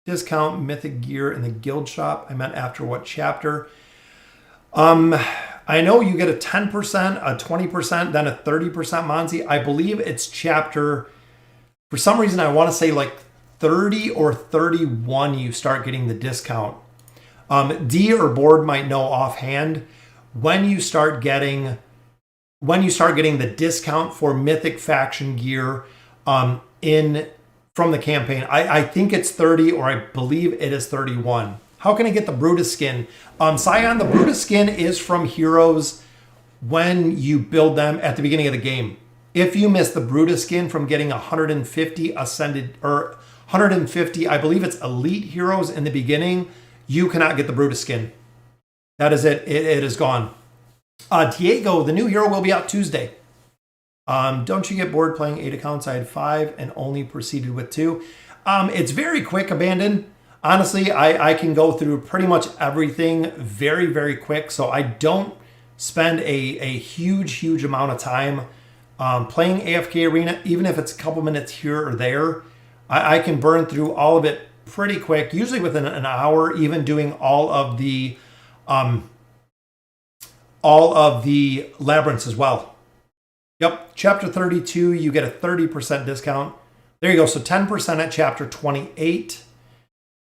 discount mythic gear in the guild shop? I meant after what chapter? I know you get a 10%, a 20%, then a 30%, Monty. I believe it's chapter, for some reason, I want to say like 30 or 31, you start getting the discount. D or Board might know offhand when you start getting the discount for mythic faction gear from the campaign. I think it's 30, or I believe it is 31. How can I get the Brutus skin? Scion, the Brutus skin is from heroes when you build them at the beginning of the game. If you miss the Brutus skin from getting 150 ascended, or 150, I believe it's elite heroes in the beginning, you cannot get the Brutus skin. That is it. It is gone. Diego, the new hero, will be out Tuesday. Don't you get bored playing 8 accounts? I had 5 and only proceeded with 2. It's very quick, Abandon. Honestly, I can go through pretty much everything very, very quick. So I don't spend a huge amount of time playing AFK Arena, even if it's a couple minutes here or there. I can burn through all of it pretty quick, usually within an hour, even doing all of the labyrinths as well. Yep, chapter 32, you get a 30% discount. There you go. So 10% at chapter 28.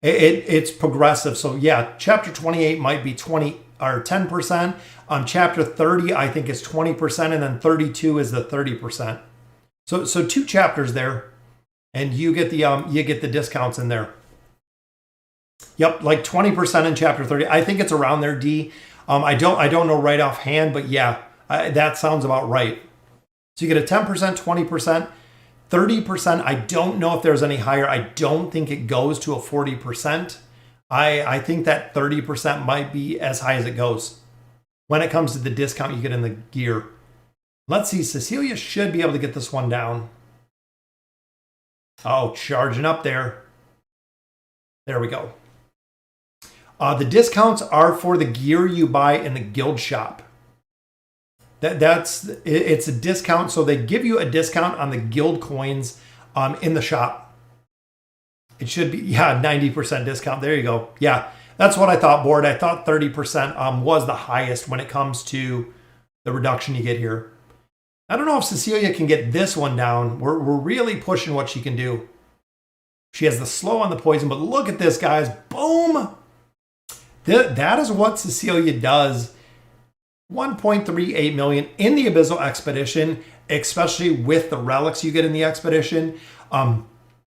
It's progressive. So yeah, chapter 28 might be 20 or 10%. Chapter 30, I think, is 20%, and then 32 is the 30%. So 2 chapters there, and you get the discounts in there. Yep, like 20% in chapter 30. I think it's around there, D. I don't know right offhand, but yeah, that sounds about right. So you get a 10%, 20%, 30%. I don't know if there's any higher. I don't think it goes to a 40%. I think that 30% might be as high as it goes when it comes to the discount you get in the gear. Let's see. Cecilia should be able to get this one down. Oh, charging up there. There we go. The discounts are for the gear you buy in the guild shop. It's a discount, so they give you a discount on the guild coins in the shop. It should be, yeah, 90% discount. There you go. Yeah, that's what I thought, Board. I thought 30% was the highest when it comes to the reduction you get here. I don't know if Cecilia can get this one down. We're really pushing what she can do. She has the slow on the poison, but look at this, guys. Boom! That is what Cecilia does. 1.38 million in the Abyssal Expedition, especially with the relics you get in the expedition.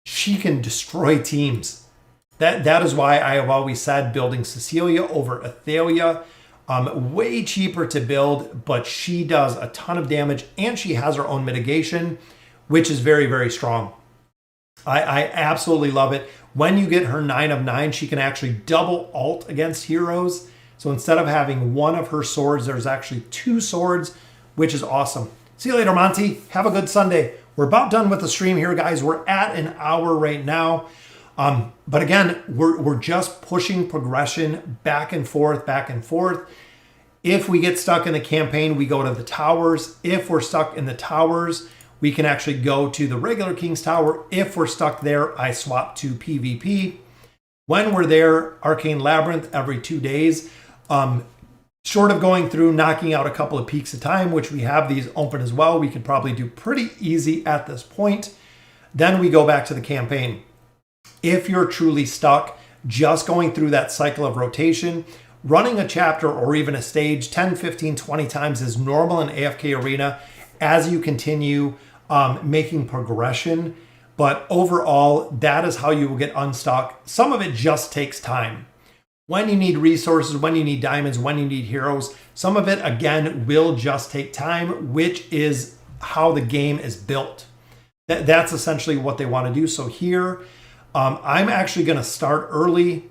She can destroy teams. That is why I have always said building Cecilia over Athalia. Way cheaper to build, but she does a ton of damage, and she has her own mitigation, which is very, very strong. I absolutely love it. When you get her 9 of 9, she can actually double ult against heroes. So instead of having one of her swords, there's actually 2 swords, which is awesome. See you later, Monty. Have a good Sunday. We're about done with the stream here, guys. We're at an hour right now. But again, we're just pushing progression back and forth, back and forth. If we get stuck in the campaign, we go to the towers. If we're stuck in the towers, we can actually go to the regular King's Tower. If we're stuck there, I swap to PvP. When we're there, Arcane Labyrinth every 2 days. Short of going through, knocking out a couple of peaks at a time, which we have these open as well, we could probably do pretty easy at this point. Then we go back to the campaign. If you're truly stuck, just going through that cycle of rotation, running a chapter or even a stage 10, 15, 20 times is normal in AFK Arena as you continue making progression. But overall, that is how you will get unstuck. Some of it just takes time. When you need resources, when you need diamonds, when you need heroes, some of it, again, will just take time, which is how the game is built. That's essentially what they want to do. So here, I'm actually going to start early.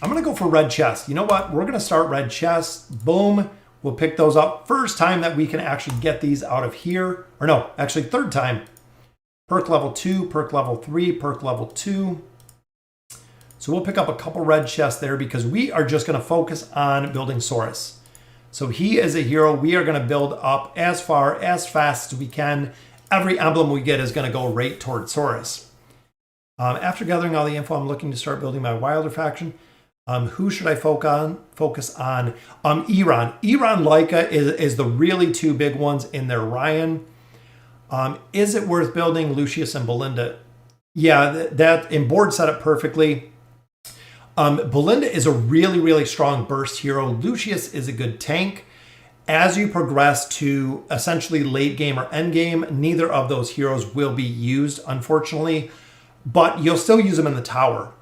I'm going to go for red chest. You know what? We're going to start red chest. Boom. We'll pick those up. First time that we can actually get these out of here. Or no, actually third time. Perk level 2, perk level 3, perk level 2. So we'll pick up a couple red chests there because we are just going to focus on building Saurus. So he is a hero we are going to build up as far, as fast as we can. Every emblem we get is going to go right towards Saurus. After gathering all the info, I'm looking to start building my Wilder faction. Who should I focus on? Iran. Iran Leica is the really two big ones in there. Ryan. Is it worth building Lucius and Belinda? Yeah, that in board set up perfectly. Belinda is a really, really strong burst hero. Lucius is a good tank. As you progress to essentially late game or end game, neither of those heroes will be used, unfortunately, but you'll still use them in the tower.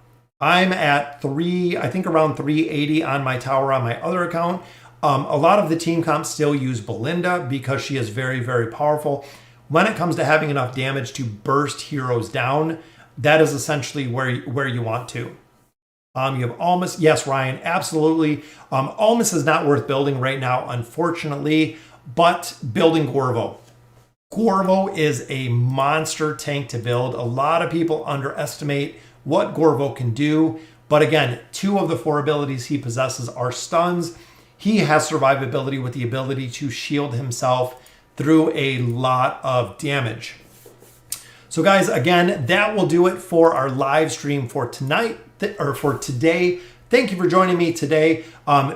I'm at I think around 380 on my tower on my other account. A lot of the team comps still use Belinda because she is very, very powerful. When it comes to having enough damage to burst heroes down, that is essentially where you want to. You have Almas. Yes, Ryan, absolutely. Almas is not worth building right now, unfortunately, but building Gorvo. Gorvo is a monster tank to build. A lot of people underestimate what Gorvo can do. But again, 2 of the 4 abilities he possesses are stuns. He has survivability with the ability to shield himself through a lot of damage. So guys, again, that will do it for our live stream for tonight, or for today. Thank you for joining me today.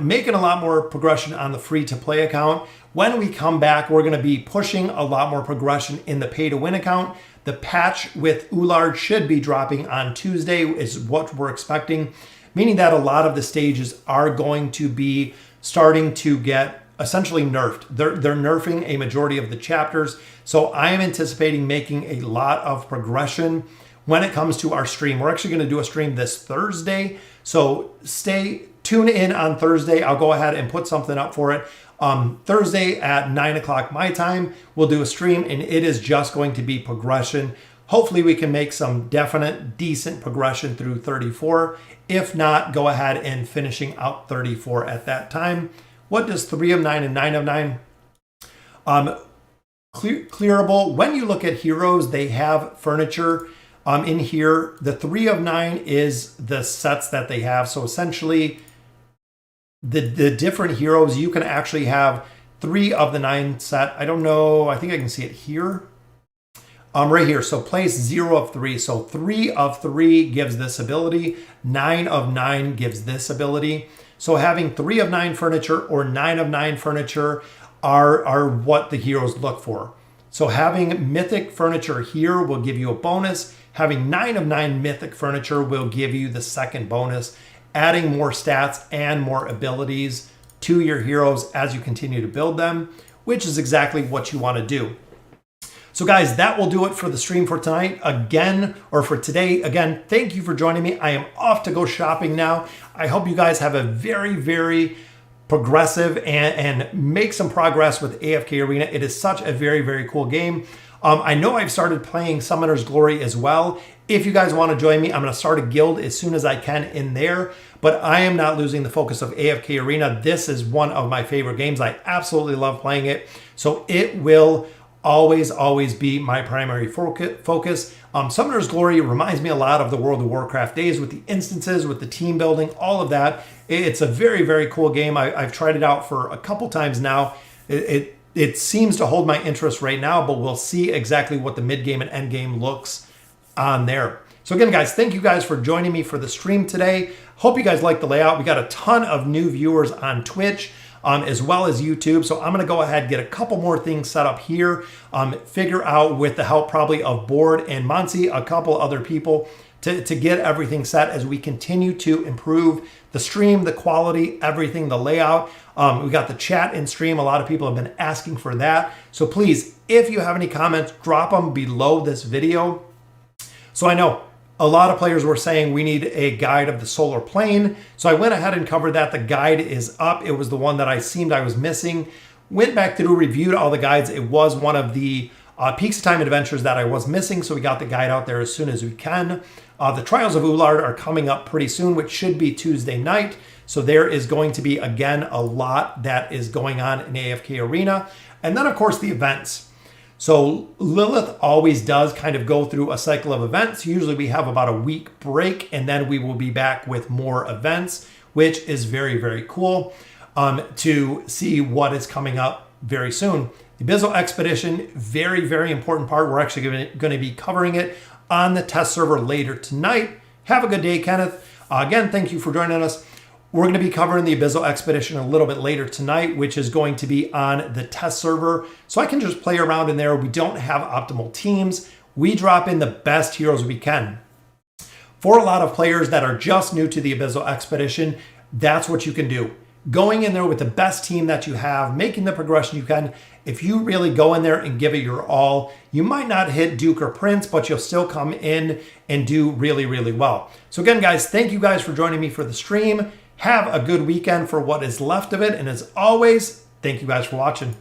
Making a lot more progression on the free-to-play account. When we come back, we're going to be pushing a lot more progression in the pay-to-win account. The patch with Ullard should be dropping on Tuesday is what we're expecting, meaning that a lot of the stages are going to be starting to get essentially nerfed. They're nerfing a majority of the chapters. So I am anticipating making a lot of progression when it comes to our stream. We're actually going to do a stream this Thursday. So tune in on Thursday. I'll go ahead and put something up for it. Thursday at 9 o'clock my time, we'll do a stream and it is just going to be progression. Hopefully we can make some definite, decent progression through 34. If not, go ahead and finishing out 34 at that time. What does 3 of 9 and 9 of 9? Clearable. When you look at heroes, they have furniture in here. The 3 of 9 is the sets that they have. So essentially, the different heroes, you can actually have 3 of the 9 set. I don't know. I think I can see it here. Right here. So place 0 of 3. So 3 of 3 gives this ability. 9 of 9 gives this ability. So having 3 of 9 furniture or 9 of 9 furniture are what the heroes look for. So having mythic furniture here will give you a bonus. Having 9 of 9 mythic furniture will give you the second bonus, adding more stats and more abilities to your heroes as you continue to build them, which is exactly what you want to do. So guys, that will do it for the stream for tonight. Again, or for today. Again, thank you for joining me. I am off to go shopping now. I hope you guys have a very, very progressive and make some progress with AFK Arena. It is such a very, very cool game. I know I've started playing Summoner's Glory as well. If you guys want to join me, I'm going to start a guild as soon as I can in there. But I am not losing the focus of AFK Arena. This is one of my favorite games. I absolutely love playing it. So it will always be my primary focus. Summoner's Glory reminds me a lot of the World of Warcraft days with the instances, with the team building, all of that. It's a very, very cool game. I've tried it out for a couple times now. It seems to hold my interest right now, but we'll see exactly what the mid game and end game looks on there. So again, guys, thank you guys for joining me for the stream today. Hope you guys liked the layout. We got a ton of new viewers on Twitch. As well as YouTube. So I'm going to go ahead and get a couple more things set up here, figure out with the help probably of Board and Monty, a couple other people to get everything set as we continue to improve the stream, the quality, everything, the layout. We got the chat in stream. A lot of people have been asking for that. So please, if you have any comments, drop them below this video. So I know a lot of players were saying we need a guide of the solar plane. So I went ahead and covered that. The guide is up. It was the one that I was missing. Went back through, reviewed all the guides. It was one of the Peaks of Time Adventures that I was missing, so we got the guide out there as soon as we can. The Trials of Ullard are coming up pretty soon, which should be Tuesday night. So there is going to be, again, a lot that is going on in AFK Arena. And then, of course, the events. So Lilith always does kind of go through a cycle of events. Usually we have about a week break, and then we will be back with more events, which is very, very cool to see what is coming up very soon. The Abyssal Expedition, very, very important part. We're actually going to be covering it on the test server later tonight. Have a good day, Kenneth. Again, thank you for joining us. We're going to be covering the Abyssal Expedition a little bit later tonight, which is going to be on the test server. So I can just play around in there. We don't have optimal teams. We drop in the best heroes we can. For a lot of players that are just new to the Abyssal Expedition, that's what you can do. Going in there with the best team that you have, making the progression you can. If you really go in there and give it your all, you might not hit Duke or Prince, but you'll still come in and do really, really well. So again, guys, thank you guys for joining me for the stream. Have a good weekend for what is left of it. And as always, thank you guys for watching.